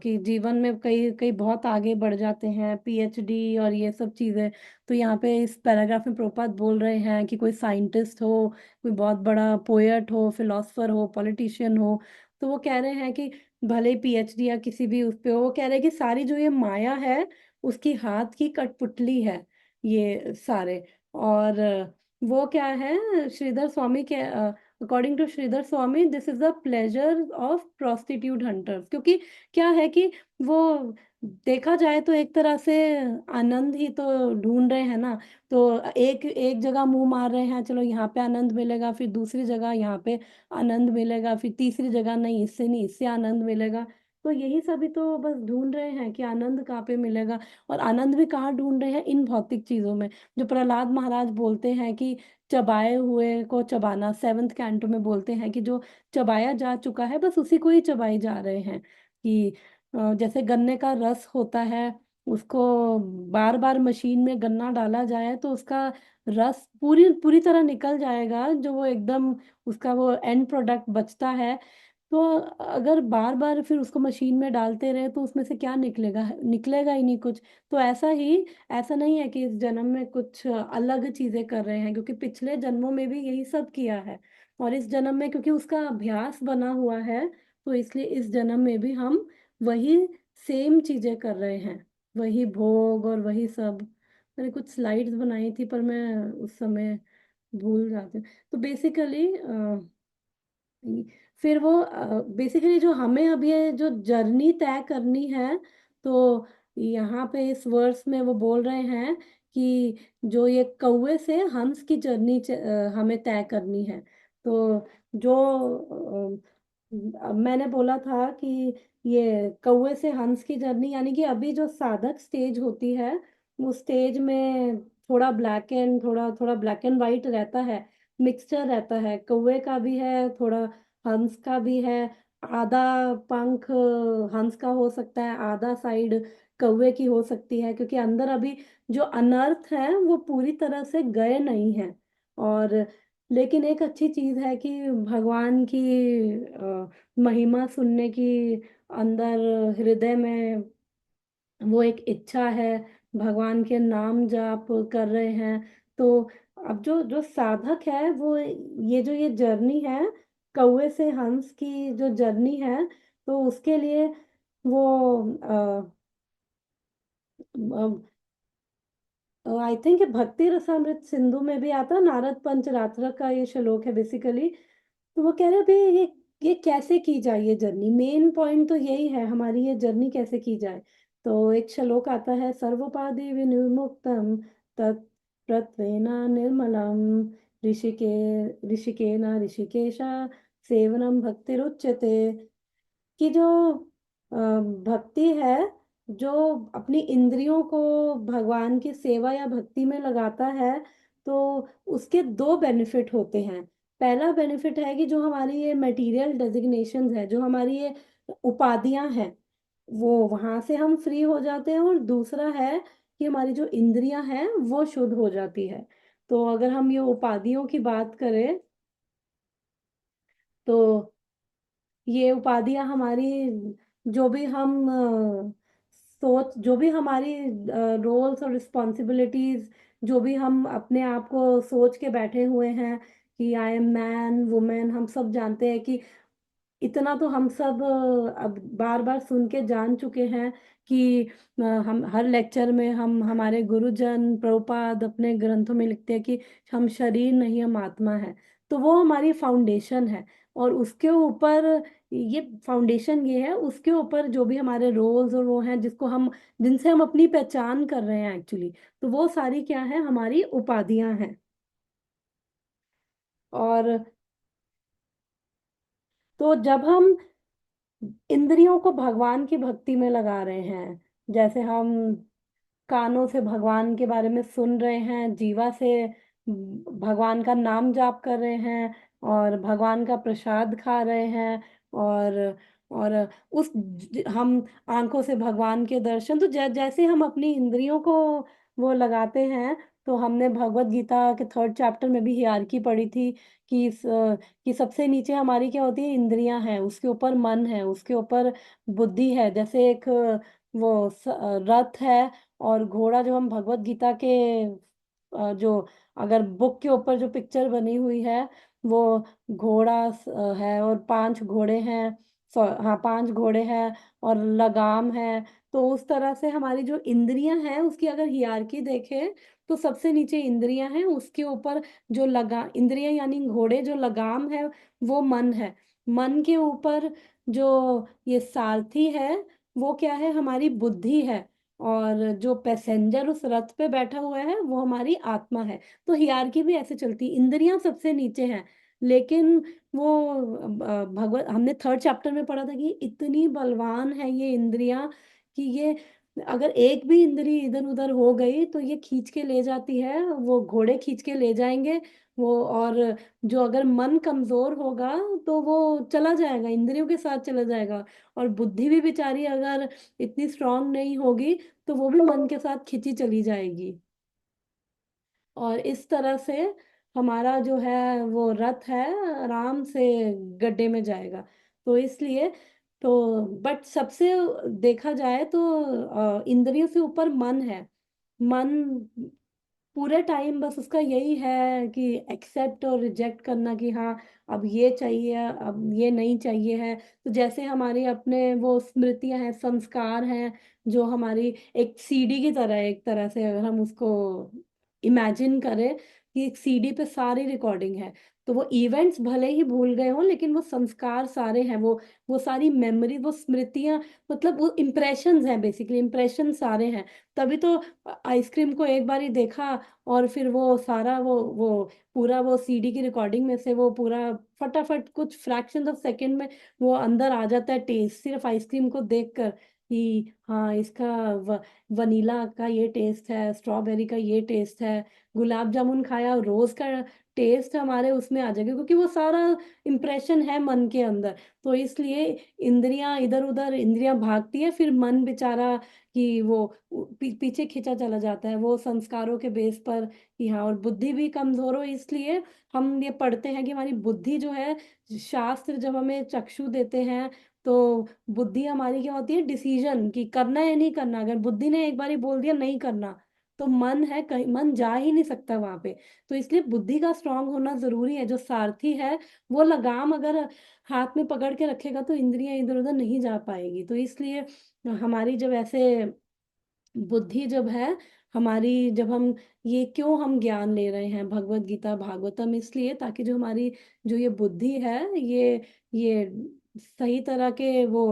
Speaker 1: कि जीवन में कई कई बहुत आगे बढ़ जाते हैं, पीएचडी और ये सब चीजें। तो यहाँ पे इस पैराग्राफ में प्रभुपाद बोल रहे हैं कि कोई साइंटिस्ट हो, कोई बहुत बड़ा पोएट हो, फिलोसफर हो, पॉलिटिशियन हो, तो वो कह रहे हैं कि भले ही पीएचडी या किसी भी उस पे हो, वो कह रहे हैं कि सारी जो ये माया है उसकी हाथ की कठपुतली है ये सारे। और वो क्या है, श्रीधर स्वामी के according to Shridhar Swami, this is the pleasure of prostitute hunters. क्योंकि क्या है कि वो देखा जाए तो एक तरह से आनंद ही तो ढूंढ रहे हैं ना। तो एक एक जगह मुंह मार रहे हैं, चलो यहाँ पे आनंद मिलेगा, फिर दूसरी जगह यहाँ पे आनंद मिलेगा, फिर तीसरी जगह नहीं, इससे नहीं, इससे आनंद मिलेगा। तो यही सभी तो बस ढूंढ रहे हैं कि आनंद कहाँ पे मिलेगा। और आनंद भी कहाँ ढूंढ रहे हैं, इन भौतिक चीजों में। जो प्रहलाद महाराज बोलते हैं कि चबाए हुए को चबाना, सेवंथ कैंटो में बोलते हैं कि जो चबाया जा चुका है बस उसी को ही चबाई जा रहे हैं। कि जैसे गन्ने का रस होता है, उसको बार बार मशीन में गन्ना डाला जाए तो उसका रस पूरी पूरी तरह निकल जाएगा, जो वो एकदम उसका वो एंड प्रोडक्ट बचता है। तो अगर बार बार फिर उसको मशीन में डालते रहे तो उसमें से क्या निकलेगा, निकलेगा ही नहीं कुछ। तो ऐसा ही, ऐसा नहीं है कि इस जन्म में कुछ अलग चीजें कर रहे हैं, क्योंकि पिछले जन्मों में भी यही सब किया है। और इस जन्म में क्योंकि उसका अभ्यास बना हुआ है, तो इसलिए इस जन्म में भी हम वही सेम चीजें कर रहे हैं, वही भोग और वही सब। मैंने कुछ स्लाइड्स बनाई थी पर मैं उस समय भूल जाती हूँ। तो बेसिकली फिर वो बेसिकली जो हमें अभी ये जो जर्नी तय करनी है, तो यहाँ पे इस वर्स में वो बोल रहे हैं कि जो ये कौवे से हंस की जर्नी हमें तय करनी है। तो जो मैंने बोला था कि ये कौवे से हंस की जर्नी, यानी कि अभी जो साधक स्टेज होती है, उस स्टेज में थोड़ा ब्लैक एंड थोड़ा थोड़ा ब्लैक एंड वाइट रहता है, मिक्सचर रहता है, कौवे का भी है, थोड़ा हंस का भी है। आधा पंख हंस का हो सकता है, आधा साइड कौवे की हो सकती है, क्योंकि अंदर अभी जो अनर्थ है वो पूरी तरह से गए नहीं हैं। और लेकिन एक अच्छी चीज है कि भगवान की महिमा सुनने की अंदर हृदय में वो एक इच्छा है, भगवान के नाम जाप कर रहे हैं। तो अब जो जो साधक है वो ये जर्नी है, कौवे से हंस की जो जर्नी है, तो उसके लिए वो आई थिंक भक्ति रसामृत सिंधु में भी आता, नारद पंचरात्र का ये श्लोक है बेसिकली। तो वो कह रहे थे ये कैसे की जाए ये जर्नी, मेन पॉइंट तो यही है हमारी, ये जर्नी कैसे की जाए। तो एक श्लोक आता है, सर्वोपाधि विनिर्मुक्तम तत् प्रत्वेना निर्मलम ऋषिके ऋषिकेना ऋषिकेशा सेवनम भक्तिरुच्यते। कि जो भक्ति है, जो अपनी इंद्रियों को भगवान की सेवा या भक्ति में लगाता है, तो उसके दो बेनिफिट होते हैं। पहला बेनिफिट है कि जो हमारी ये मटेरियल डेजिग्नेशंस है, जो हमारी ये उपाधियां हैं, वो वहां से हम फ्री हो जाते हैं। और दूसरा है कि हमारी जो इंद्रियां हैं वो शुद्ध हो जाती है। तो अगर हम ये उपाधियों की बात करें, तो ये उपाधियां हमारी, जो भी हम सोच, जो भी हमारी रोल्स और रिस्पॉन्सिबिलिटीज, जो भी हम अपने आप को सोच के बैठे हुए हैं कि आई एम मैन वुमेन, हम सब जानते हैं कि इतना तो हम सब अब बार बार सुन के जान चुके हैं कि हम हर लेक्चर में, हम हमारे गुरुजन प्रभुपाद अपने ग्रंथों में लिखते हैं कि हम शरीर नहीं, हम आत्मा है। तो वो हमारी फाउंडेशन है। और उसके ऊपर, ये फाउंडेशन ये है, उसके ऊपर जो भी हमारे रोल्स और वो हैं जिसको हम, जिनसे हम अपनी पहचान कर रहे हैं एक्चुअली, तो वो सारी क्या है, हमारी उपाधियां हैं। और तो जब हम इंद्रियों को भगवान की भक्ति में लगा रहे हैं, जैसे हम कानों से भगवान के बारे में सुन रहे हैं, जीवा से भगवान का नाम जाप कर रहे हैं, और भगवान का प्रसाद खा रहे हैं, और और हम आंखों से भगवान के दर्शन, तो जैसे हम अपनी इंद्रियों को वो लगाते हैं। तो हमने भगवत गीता के थर्ड चैप्टर में भी हियरार्की पढ़ी थी कि कि सबसे नीचे हमारी क्या होती है, इंद्रियां हैं, उसके ऊपर मन है, उसके ऊपर बुद्धि है। जैसे एक वो रथ है और घोड़ा, जो हम भगवत गीता के जो अगर बुक के ऊपर जो पिक्चर बनी हुई है, वो घोड़ा है और पांच घोड़े हैं। हाँ, पांच घोड़े हैं और लगाम है। तो उस तरह से हमारी जो इंद्रियां हैं उसकी अगर हियरार्की देखें, तो सबसे नीचे इंद्रियां हैं, उसके ऊपर जो लगा इंद्रियां यानी घोड़े, जो लगाम है वो मन है। मन के ऊपर जो ये सारथी है, वो क्या है, हमारी बुद्धि है। और जो पैसेंजर उस रथ पे बैठा हुआ है वो हमारी आत्मा है। तो हियरार्की भी ऐसे चलती, इंद्रियां सबसे नीचे हैं, लेकिन वो भगवत हमने थर्ड चैप्टर में पढ़ा था कि इतनी बलवान है ये इंद्रियां कि ये अगर एक भी इंद्री इधर उधर हो गई तो ये खींच के ले जाती है, वो घोड़े खींच के ले जाएंगे वो। और जो अगर मन कमजोर होगा तो वो चला जाएगा, इंद्रियों के साथ चला जाएगा। और बुद्धि भी बेचारी अगर इतनी स्ट्रांग नहीं होगी तो वो भी मन के साथ खिंची चली जाएगी। और इस तरह से हमारा जो है वो रथ है आराम से गड्ढे में जाएगा। तो इसलिए तो बट सबसे देखा जाए तो इंद्रियों से ऊपर मन है। मन पूरे टाइम बस उसका यही है कि एक्सेप्ट और रिजेक्ट करना कि हाँ अब ये चाहिए अब ये नहीं चाहिए है। तो जैसे हमारी अपने वो स्मृतियां हैं, संस्कार हैं, जो हमारी एक सीडी की तरह है, एक तरह से अगर हम उसको इमेजिन करें कि एक सीडी पे सारी रिकॉर्डिंग है। तो वो इवेंट्स भले ही भूल गए हों लेकिन वो संस्कार सारे हैं, वो सारी मेमोरी, वो स्मृतियां, मतलब वो इम्प्रेशंस हैं, बेसिकली इम्प्रेशन सारे हैं। तभी तो आइसक्रीम को एक बार ही देखा और फिर वो सारा वो पूरा वो सीडी की रिकॉर्डिंग में से वो पूरा फटाफट कुछ फ्रैक्शन ऑफ सेकंड में वो अंदर आ जाता है टेस्ट, सिर्फ आइसक्रीम को देखकर कि हाँ इसका वनीला का ये टेस्ट है, स्ट्रॉबेरी का ये टेस्ट है, गुलाब जामुन खाया रोज का टेस्ट हमारे उसमें आ जाएगा, क्योंकि वो सारा इम्प्रेशन है मन के अंदर। तो इसलिए इंद्रियां इधर उधर इंद्रियां भागती है, फिर मन बेचारा कि वो पीछे खींचा चला जाता है वो संस्कारों के बेस पर कि हाँ। और बुद्धि भी कमजोर हो, इसलिए हम ये पढ़ते हैं कि हमारी बुद्धि जो है, शास्त्र जब हमें चक्षु देते हैं तो बुद्धि हमारी क्या होती है, डिसीजन कि करना है नहीं करना। अगर बुद्धि ने एक बार ही बोल दिया नहीं करना तो मन है कहीं, मन जा ही नहीं सकता वहां पे। तो इसलिए बुद्धि का स्ट्रांग होना जरूरी है। जो सारथी है वो लगाम अगर हाथ में पकड़ के रखेगा तो इंद्रियां इधर उधर नहीं जा पाएगी। तो इसलिए हमारी जब ऐसे बुद्धि जब है हमारी, जब हम ये क्यों हम ज्ञान ले रहे हैं भगवत गीता भागवतम, इसलिए ताकि जो हमारी जो ये बुद्धि है ये सही तरह के वो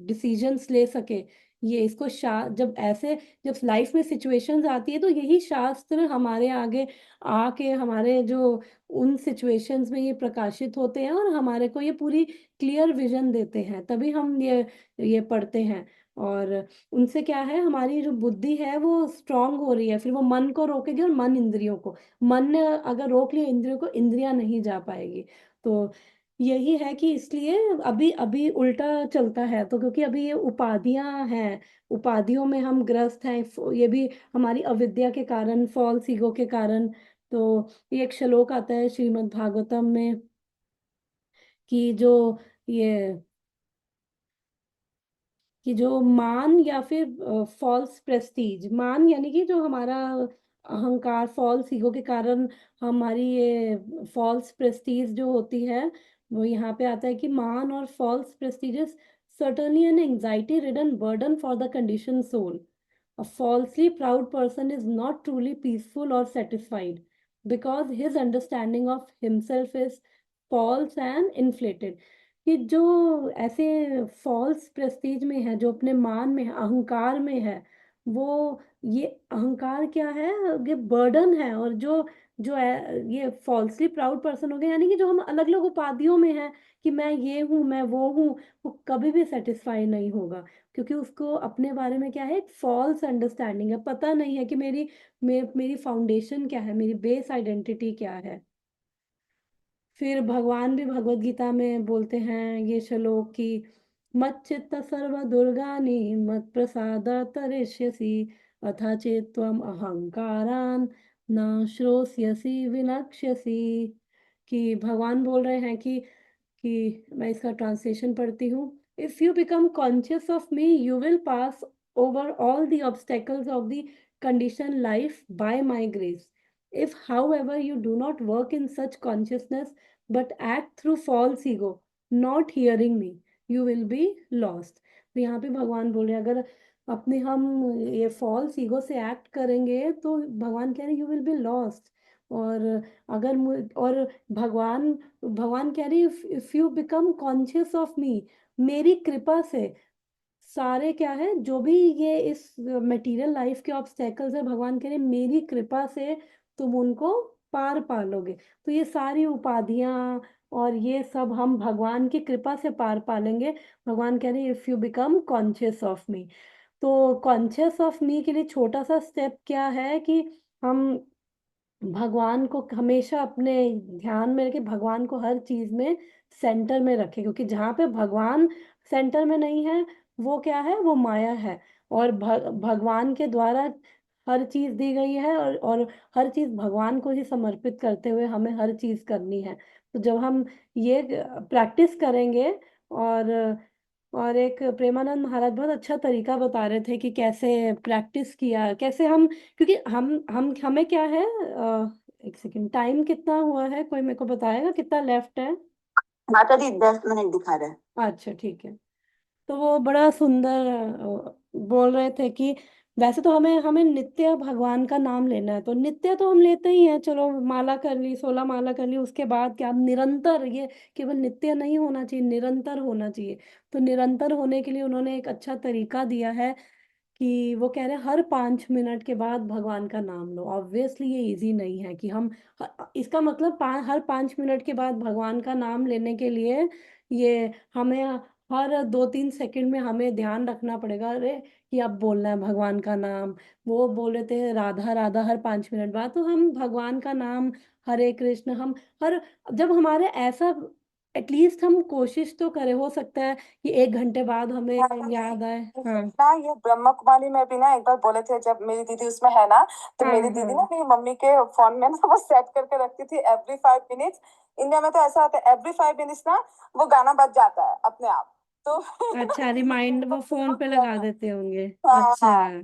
Speaker 1: डिसीजंस ले सके। ये इसको जब ऐसे जब लाइफ में सिचुएशंस आती है तो यही शास्त्र हमारे आगे आके हमारे जो उन सिचुएशंस में ये प्रकाशित होते हैं और हमारे को ये पूरी क्लियर विजन देते हैं, तभी हम ये पढ़ते हैं। और उनसे क्या है, हमारी जो बुद्धि है वो स्ट्रांग हो रही है, फिर वो मन को रोकेगी और मन इंद्रियों को, मन ने अगर रोक लिया इंद्रियों को, इंद्रियां नहीं जा पाएगी। तो यही है कि इसलिए अभी अभी उल्टा चलता है। तो क्योंकि अभी ये उपाधियां हैं, उपाधियों में हम ग्रस्त हैं, ये भी हमारी अविद्या के कारण, फॉल्स ईगो के कारण। तो ये एक श्लोक आता है श्रीमद् भागवतम में कि जो ये कि जो मान या फिर फॉल्स प्रेस्टीज, मान यानी कि जो हमारा अहंकार, फॉल्स ईगो के कारण हमारी ये फॉल्स प्रेस्टीज जो होती है, वो यहाँ पे आता है कि मान और false prestige certainly an anxiety ridden burden for the conditioned soul. A falsely proud person is not truly peaceful or satisfied because his understanding of himself is false and inflated. कि जो ऐसे फॉल्स प्रेस्टीज में है, जो अपने मान में है, अहंकार में है, वो ये अहंकार क्या है, ये बर्डन है। और जो जो है ये फॉल्सली प्राउड पर्सन हो गया, यानी कि जो हम अलग अलग उपाधियों में है कि मैं ये हूँ मैं वो हूँ, वो कभी भी सेटिस्फाई नहीं होगा, क्योंकि उसको अपने बारे में क्या है, एक फॉल्स अंडरस्टैंडिंग है, पता नहीं है कि मेरी फाउंडेशन क्या है, मेरी बेस आइडेंटिटी क्या है। फिर भगवान भी भगवत गीता में बोलते हैं ये श्लोक की, मत चित्त सर्व दुर्गानि मत प्रसाद तरिष्यसि अथा चेत्त्वम अहंकारान न श्रोष्यसि विनक्ष्यसि। कि भगवान बोल रहे हैं कि मैं इसका ट्रांसलेशन पढ़ती हूँ। If you become conscious of me you will pass over all the obstacles of the condition life by my grace. If, however, you do not work in such consciousness but act through false ego, not hearing me, you will be lost. तो यहाँ पे भगवान बोल रहे हैं अगर अपने हम ये फॉल्स ईगो से एक्ट करेंगे तो भगवान कह रहे हैं यू विल बी लॉस्ट। और अगर और भगवान भगवान कह रहे हैं if you become conscious of मी, मेरी कृपा से सारे क्या है जो भी ये इस मटेरियल लाइफ के ऑब्स्टेकल्स है, भगवान कह रहे हैं मेरी कृपा से तुम उनको पार पालोगे। तो ये सारी उपाधियां और ये सब हम भगवान की कृपा से पार पालेंगे। भगवान कह रहे हैं if you become conscious of मी। तो कॉन्शियस ऑफ मी के लिए छोटा सा स्टेप क्या है कि हम भगवान को हमेशा अपने ध्यान में रखे, भगवान को हर चीज में सेंटर में रखे, क्योंकि जहाँ पे भगवान सेंटर में नहीं है वो क्या है, वो माया है। और भगवान के द्वारा हर चीज दी गई है, और हर चीज भगवान को ही समर्पित करते हुए हमें हर चीज करनी है। तो जब हम ये प्रैक्टिस करेंगे, और एक प्रेमानंद महाराज बहुत अच्छा तरीका बता रहे थे कि कैसे प्रैक्टिस किया, कैसे हम, क्योंकि हम हमें क्या है, एक सेकंड, टाइम कितना हुआ है, कोई मेरे को बताएगा कितना लेफ्ट है?
Speaker 2: माता दी 10 मिनट दिखा रहा है।
Speaker 1: अच्छा ठीक है। तो वो बड़ा सुंदर बोल रहे थे कि वैसे तो हमें हमें नित्य भगवान का नाम लेना है, तो नित्य तो हम लेते ही हैं, चलो माला कर ली, 16 माला कर ली, उसके बाद क्या, निरंतर, ये केवल नित्य नहीं होना चाहिए, निरंतर होना चाहिए। तो निरंतर होने के लिए उन्होंने एक अच्छा तरीका दिया है कि वो कह रहे हैं हर 5 मिनट के बाद भगवान का नाम लो। ऑब्वियसली ये इजी नहीं है कि हम इसका मतलब हर 5 मिनट के बाद भगवान का नाम लेने के लिए ये हमें हर 2-3 सेकंड में हमें ध्यान रखना पड़ेगा, अरे कि अब बोलना है भगवान का नाम। वो बोल रहे थे राधा राधा हर 5 मिनट बाद, तो हम भगवान का नाम, हरे कृष्ण, हम हर, जब हमारे ऐसा, एटलीस्ट हम कोशिश तो करें, हो सकता है कि 1 घंटे बाद हमें याद आए। हाँ
Speaker 2: ना ये ब्रह्म कुमारी में भी ना एक बार बोले थे, जब मेरी दीदी उसमें है ना, तो
Speaker 1: हाँ
Speaker 2: मेरी दीदी ना
Speaker 1: हाँ।
Speaker 2: मेरी मम्मी के फोन में ना वो सेट करके रखती थी एवरी 5 मिनट्स। इंडिया में तो ऐसा होता है एवरी 5 मिनट्स ना वो गाना बज जाता है अपने आप। तो
Speaker 1: अच्छा, रिमाइंड वो फोन पे लगा देते होंगे।
Speaker 2: हाँ
Speaker 1: अच्छा,
Speaker 2: हाँ।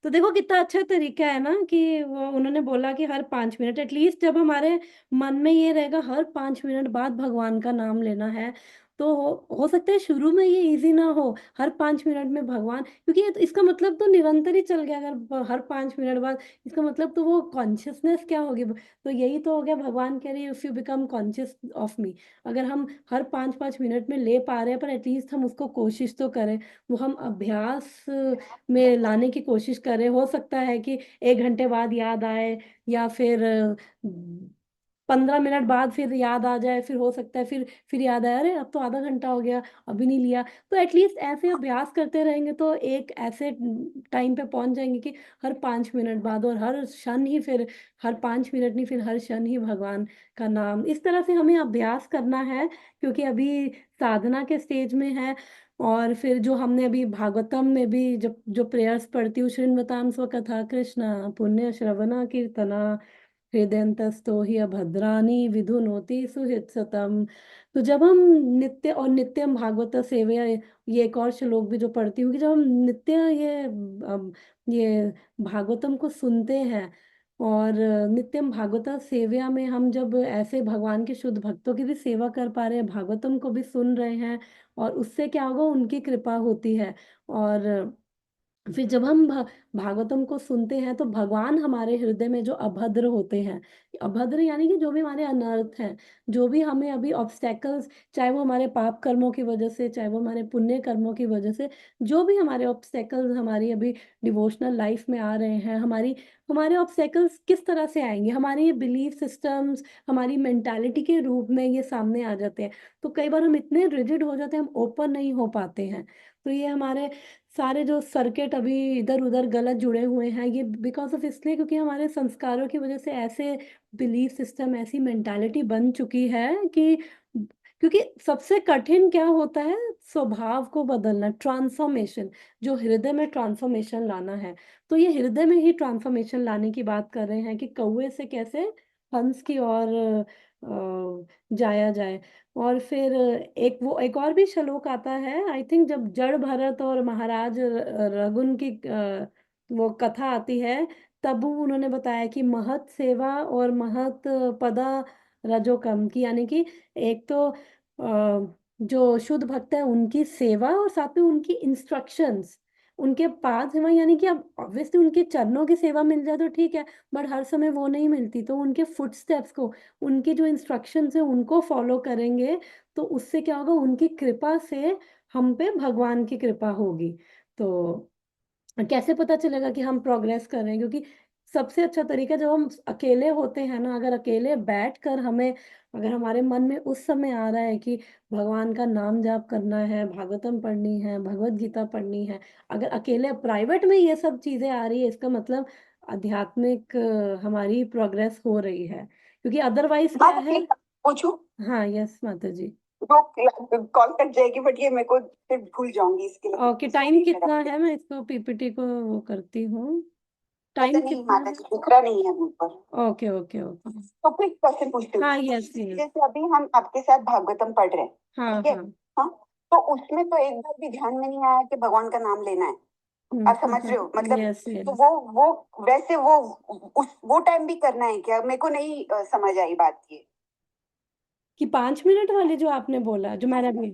Speaker 1: तो देखो कितना अच्छा तरीका है ना कि वो उन्होंने बोला कि हर 5 मिनट, एटलीस्ट जब हमारे मन में ये रहेगा हर 5 मिनट बाद भगवान का नाम लेना है, तो हो सकता है शुरू में ये इजी ना हो, हर 5 मिनट में भगवान, क्योंकि ये तो, इसका मतलब तो निरंतर ही चल गया, अगर हर 5 मिनट बाद, इसका मतलब तो वो कॉन्शियसनेस क्या होगी, तो यही तो हो गया, भगवान कह रही है if you become conscious of मी। अगर हम हर 5-5 मिनट में ले पा रहे हैं, पर एटलीस्ट हम उसको कोशिश तो करें, वो हम अभ्यास में लाने की कोशिश करें। हो सकता है कि 1 घंटे बाद याद आए, या फिर 15 मिनट बाद फिर याद आ जाए, फिर हो सकता है फिर याद आए, अरे अब तो आधा घंटा हो गया, अभी नहीं लिया। तो एटलीस्ट ऐसे अभ्यास करते रहेंगे तो एक ऐसे टाइम पे पहुंच जाएंगे कि हर 5 मिनट बाद, और हर क्षण ही, फिर हर 5 मिनट नहीं, फिर हर क्षण ही भगवान का नाम, इस तरह से हमें अभ्यास करना है, क्योंकि अभी साधना के स्टेज में है। और फिर जो हमने अभी भागवतम में भी जब जो प्रेयर्स पढ़ती हूँ, शृण्वताम स्वकथा कृष्णा पुण्य श्रवणा कीर्तना हृदयंतस्थो हि अभद्राणि विधुनोति सुहृत् सतम। तो जब हम नित्य और नित्यम भागवत सेवया, ये एक और श्लोक भी जो पढ़ती हूँ कि जब हम नित्य ये भागवतम को सुनते हैं, और नित्यम भागवत सेवया में हम जब ऐसे भगवान के शुद्ध भक्तों की भी सेवा कर पा रहे हैं, भागवतम को भी सुन रहे हैं, और उससे क्या होगा, उनकी कृपा होती है। और फिर जब हम भागवतम को सुनते हैं तो भगवान हमारे हृदय में जो अभद्र होते हैं, अभद्र यानी कि जो भी हमारे अनर्थ हैं, जो भी हमें अभी ऑब्स्टेकल्स, चाहे वो हमारे पाप कर्मों की वजह से, चाहे वो हमारे पुण्य कर्मों की वजह से, जो भी हमारे ऑब्स्टेकल्स हमारी अभी डिवोशनल लाइफ में आ रहे हैं, हमारे ऑब्स्टेकल्स किस तरह से आएंगे, हमारे ये बिलीफ सिस्टम्स, हमारी मेंटालिटी के रूप में ये सामने आ जाते हैं। तो कई बार हम इतने रिजिड हो जाते हैं, हम ओपन नहीं हो पाते हैं। तो ये हमारे सारे जो सर्किट अभी इधर उधर गलत जुड़े हुए हैं, ये बिकॉज ऑफ, इसलिए क्योंकि हमारे संस्कारों की वजह से ऐसे बिलीफ सिस्टम, ऐसी मेंटालिटी बन चुकी है कि, क्योंकि सबसे कठिन क्या होता है, स्वभाव को बदलना, ट्रांसफॉर्मेशन, जो हृदय में ट्रांसफॉर्मेशन लाना है। तो ये हृदय में ही ट्रांसफॉर्मेशन लाने की बात कर रहे हैं कि कौवे से कैसे हंस की ओर जाया जाए। और फिर एक और भी श्लोक आता है, आई थिंक, जब जड़ भरत और महाराज रघुन की वो कथा आती है, तब उन्होंने बताया कि महत सेवा और महत पदा रजोकम की, यानी कि एक तो जो शुद्ध भक्त है उनकी सेवा, और साथ में उनकी इंस्ट्रक्शंस, उनके पास है, यानी कि अब ऑब्वियसली उनके चरणों की सेवा मिल जाए तो ठीक है, बट हर समय वो नहीं मिलती, तो उनके फुटस्टेप्स को, उनके जो इंस्ट्रक्शंस है उनको फॉलो करेंगे, तो उससे क्या होगा, उनकी कृपा से हम पे भगवान की कृपा होगी। तो कैसे पता चलेगा कि हम प्रोग्रेस कर रहे हैं, क्योंकि सबसे अच्छा तरीका जब हम अकेले होते हैं ना, अगर अकेले बैठकर हमें, अगर हमारे मन में उस समय आ रहा है कि भगवान का नाम जाप करना है, भागवतम पढ़नी है, भगवत गीता पढ़नी है, अगर अकेले प्राइवेट में ये सब चीजें आ रही है, इसका मतलब आध्यात्मिक हमारी प्रोग्रेस हो रही है, क्योंकि अदरवाइज क्या
Speaker 2: हाँ,
Speaker 1: है।
Speaker 2: एक पूछूं?
Speaker 1: हाँ, यस माता जी।
Speaker 2: वो कॉल कट जाएगी, बट ये मेरे को फिर भूल जाऊंगी, इसके लिए
Speaker 1: ओके,
Speaker 2: पूछना
Speaker 1: टाइम
Speaker 2: नहीं मेरा।
Speaker 1: कितना है, मैं इसको पीपीटी को वो करती हूँ।
Speaker 2: पता
Speaker 1: टाइम
Speaker 2: नहीं
Speaker 1: कितना
Speaker 2: माता
Speaker 1: है?
Speaker 2: जी, दिख रहा नहीं है ऊपर।
Speaker 1: Okay okay okay.
Speaker 2: तो फिर क्वेश्चन पूछती हूँ।
Speaker 1: हाँ,
Speaker 2: तो
Speaker 1: यस यस।
Speaker 2: जैसे अभी हम आपके साथ भागवतम पढ़ रहे हैं,
Speaker 1: हाँ
Speaker 2: ठीक है?
Speaker 1: हाँ।
Speaker 2: हाँ। तो उसमें तो एक बार भी ध्यान में नहीं आया कि भगवान का नाम लेना है। आप समझ रहे हो मतलब?
Speaker 1: यस
Speaker 2: तो
Speaker 1: यस।
Speaker 2: वो वैसे वो टाइम भी करना है क्या? मेरे को नहीं समझ आई बात ये।
Speaker 1: कि 5 मिनट वाले जो आपने बोला, जो मैंने अभी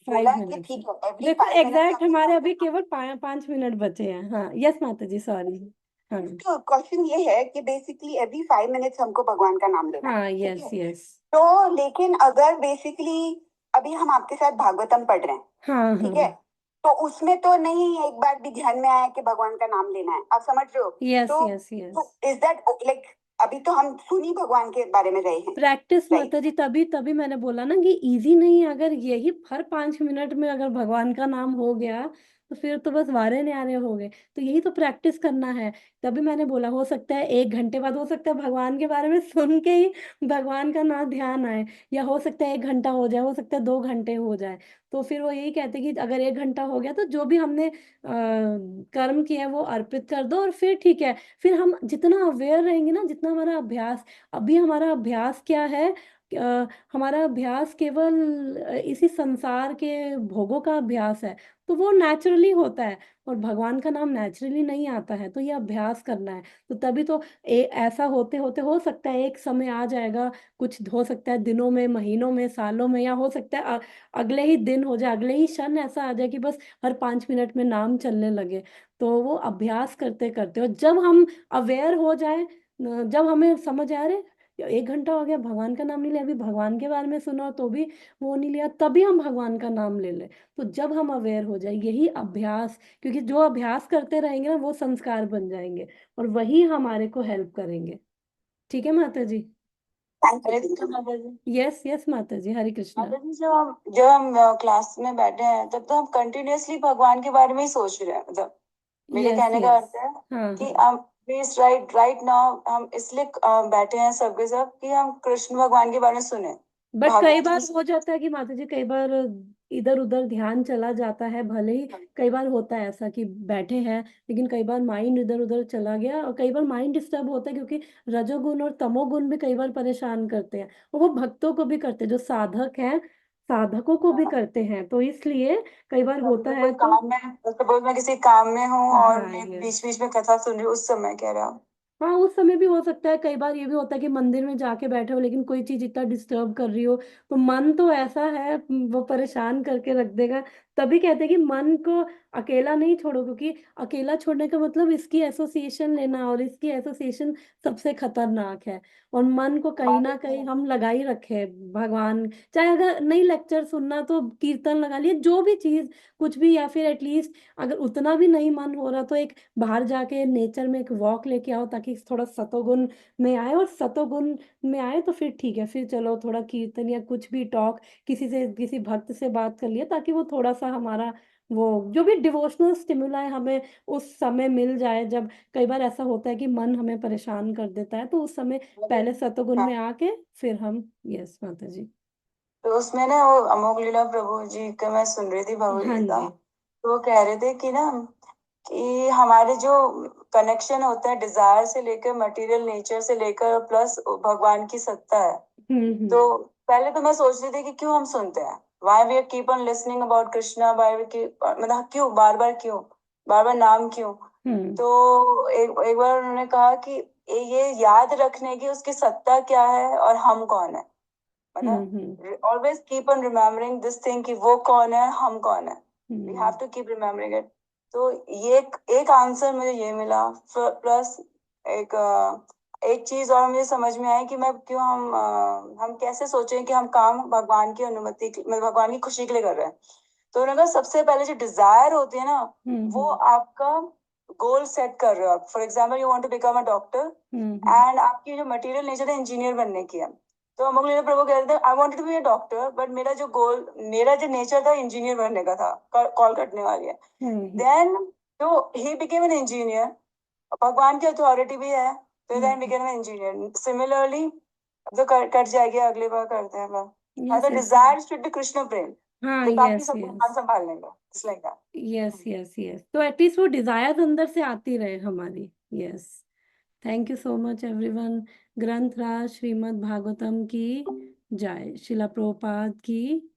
Speaker 2: बोला
Speaker 1: 5 मिनट
Speaker 2: कि
Speaker 1: से।
Speaker 2: ठीक है, एवरी
Speaker 1: देखो
Speaker 2: 5 मिनट्स
Speaker 1: एग्जैक्ट
Speaker 2: आपको
Speaker 1: हमारे
Speaker 2: भगवान का
Speaker 1: अभी
Speaker 2: नाम।
Speaker 1: केवल 5 मिनट बचे हैं। हाँ, यस माता जी, सॉरी। हाँ
Speaker 2: तो क्वेश्चन ये है कि बेसिकली एवरी 5 मिनट्स हमको भगवान का नाम लेना है,
Speaker 1: हाँ।
Speaker 2: ठीक
Speaker 1: यस
Speaker 2: है?
Speaker 1: यस।
Speaker 2: तो लेकिन अगर बेसिकली अभी हम आपके साथ भागवतम पढ़ रहे हैं,
Speaker 1: हाँ
Speaker 2: ठीक है?
Speaker 1: हाँ।
Speaker 2: तो उसमें तो नहीं एक बार भी ध्यान में आया कि भगवान का नाम लेना है, आप समझ रहे हो?
Speaker 1: यस
Speaker 2: तो
Speaker 1: यस यस।
Speaker 2: तो इज दैट लाइक, अभी तो हम सुनी भगवान के बारे में रहे हैं,
Speaker 1: प्रैक्टिस
Speaker 2: राइट?
Speaker 1: माता जी, तभी तभी मैंने बोला ना कि इजी नहीं है। अगर यही हर 5 मिनट में अगर भगवान का नाम हो गया तो फिर तो बस वारे न्यारे हो गए। तो यही तो प्रैक्टिस करना है। तभी मैंने बोला हो सकता है 1 घंटे बाद, हो सकता है भगवान के बारे में सुन के ही भगवान का ना ध्यान आए, या हो सकता है 1 घंटा हो जाए, हो सकता है 2 घंटे हो जाए। तो फिर वो यही कहते कि अगर 1 घंटा हो गया तो जो भी हमने कर्म किया है वो अर्पित कर दो, और फिर ठीक है। फिर हम जितना अवेयर रहेंगे ना, जितना हमारा अभ्यास, अभी हमारा अभ्यास क्या है, हमारा अभ्यास केवल इसी संसार के भोगों का अभ्यास है। तो वो नेचुरली होता है, और भगवान का नाम नेचुरली नहीं आता है, तो ये अभ्यास करना है। तो तभी तो ऐसा होते होते हो सकता है एक समय आ जाएगा, कुछ हो सकता है दिनों में, महीनों में, सालों में, या हो सकता है अगले ही दिन हो जाए, अगले ही क्षण ऐसा आ जाए कि बस हर 5 मिनट में नाम चलने लगे। तो वो अभ्यास करते करते, और जब हम अवेयर हो जाए, जब हमें समझ आ रहे 1 घंटा हो गया भगवान का नाम नहीं लिया, अभी भगवान के बारे में सुना तो भी वो नहीं लिया, तभी हम भगवान का नाम ले ले। तो जब हम अवेयर हो जाए, यही अभ्यास, क्योंकि जो अभ्यास करते रहेंगे ना वो संस्कार बन जाएंगे, और वही हमारे को हेल्प करेंगे। ठीक है माता जी?
Speaker 2: थैंक यू माता जी।
Speaker 1: यस यस माता जी, हरे कृष्णा।
Speaker 2: माता जी, जब हम क्लास में बैठे हैं तब तो हम कंटिन्यूअसली भगवान के बारे में ही सोच रहे हैं, मतलब मेरे
Speaker 1: यस
Speaker 2: कहने का
Speaker 1: यस।
Speaker 2: अर्थ है
Speaker 1: हाँ
Speaker 2: कि
Speaker 1: हाँ।
Speaker 2: हम प्लीज राइट राइट नाउ हम इसलिए बैठे हैं सबके सब कि हम कृष्ण भगवान के बारे में सुने,
Speaker 1: बट कई
Speaker 2: भागवत
Speaker 1: बार
Speaker 2: जी
Speaker 1: हो जाता है कि माता जी, कई बार इधर उधर ध्यान चला जाता है, भले ही कई बार होता है ऐसा कि बैठे हैं लेकिन कई बार माइंड इधर उधर चला गया, और कई बार माइंड डिस्टर्ब होता है, क्योंकि रजोगुण और तमोगुण भी कई बार परेशान करते हैं, और वो भक्तों को भी करते हैं, जो साधक हैं साधकों को भी करते हैं, तो इसलिए कई बार
Speaker 2: अभी
Speaker 1: होता
Speaker 2: मैं
Speaker 1: है
Speaker 2: कोई
Speaker 1: तो।
Speaker 2: काम में, सपोज मैं किसी काम में हूँ और
Speaker 1: हाँ
Speaker 2: मैं
Speaker 1: यस।
Speaker 2: बीच बीच में कथा सुन रही हूँ, उस समय कह रहा हूँ।
Speaker 1: हाँ, उस समय भी हो सकता है। कई बार ये भी होता है कि मंदिर में जाके बैठे हो लेकिन कोई चीज इतना डिस्टर्ब कर रही हो, तो मन तो ऐसा है वो परेशान करके रख देगा। तभी कहते हैं कि मन को अकेला नहीं छोड़ो, क्योंकि अकेला छोड़ने का मतलब इसकी एसोसिएशन लेना, और इसकी एसोसिएशन सबसे खतरनाक है। और मन को कहीं
Speaker 2: माता
Speaker 1: ना
Speaker 2: जी,
Speaker 1: कहीं हम लगा ही रखे भगवान, चाहे अगर नहीं लेक्चर सुनना तो कीर्तन लगा लिए, जो भी चीज, कुछ भी, या फिर एटलीस्ट अगर उतना भी नहीं मन हो रहा तो एक बाहर जाके नेचर में एक वॉक लेके आओ, ताकि थोड़ा सतोगुण में आए, और सतोगुण में आए तो फिर ठीक है, फिर चलो थोड़ा कीर्तन या कुछ भी टॉक, किसी से, किसी भक्त से बात कर लिया, ताकि वो थोड़ा सा हमारा वो जो भी डिवोशनल स्टिमुला है हमें उस समय मिल जाए। जब कई बार ऐसा होता है कि मन हमें परेशान कर देता है, तो उस समय
Speaker 2: माता
Speaker 1: पहले
Speaker 2: जी,
Speaker 1: सतोगुण
Speaker 2: हाँ।
Speaker 1: में आके फिर हम। यस माता जी।
Speaker 2: तो उसमें ना वो अमोघ लीला प्रभु जी का मैं सुन रही थी भगवद
Speaker 1: हाँ
Speaker 2: गीता।
Speaker 1: जी।
Speaker 2: तो वो कह रहे थे कि ना, कि हमारे जो कनेक्शन होता है डिजायर से लेकर, मटेरियल नेचर से लेकर, प्लस भगवान की सत्ता है। तो
Speaker 1: हम्म।
Speaker 2: पहले तो मैं सोच रही थी कि क्यों हम सुनते हैं, why we keep on listening about Krishna, why we keep, मतलब क्यों बार बार नाम क्यों?
Speaker 1: हम्म
Speaker 2: तो एक बार उन्होंने कहा कि ये याद रखने की उसकी सत्ता क्या है और हम कौन है,
Speaker 1: हम्म।
Speaker 2: मतलब always keep on remembering this thing कि वो कौन है, हम कौन है। We have
Speaker 1: hmm
Speaker 2: to keep remembering it. तो ये एक आंसर मुझे ये मिला। प्लस एक एक चीज और मुझे समझ में आई कि मैं क्यों हम कैसे सोचें कि हम काम भगवान की अनुमति मतलब भगवान की खुशी के लिए कर रहे हैं। तो उन्होंने कहा सबसे पहले जो डिजायर होती है ना, वो
Speaker 1: हम्म।
Speaker 2: आपका गोल सेट कर रहे हो आप, for example you want to become a doctor and आपकी जो मटेरियल नेचर है इंजीनियर बनने की है, तो हम अगले प्रभु कह रहे थे I wanted to be a doctor, but मेरा जो नेचर था इंजीनियर बनने का था, कॉल कटने वाली है। देन तो ही बिकेम एन इंजीनियर, भगवान की अथॉरिटी भी है, तो then became an engineer. Similarly तो कट जाएगी, अगली बार करते हैं बात। हाँ,
Speaker 1: यस
Speaker 2: तो
Speaker 1: yes
Speaker 2: desire should be Krishna prem,
Speaker 1: हाँ
Speaker 2: तो बाकी
Speaker 1: यस
Speaker 2: सब
Speaker 1: यस
Speaker 2: भगवान संभाल लेंगे, it's like that.
Speaker 1: Yes yes yes, तो एटलीस्ट वो डिजायर अंदर से आती रहे हमारी। Yes, thank you so much everyone. Granthraj Shrimad Bhagavatam की जय, शिला प्रभुपाद की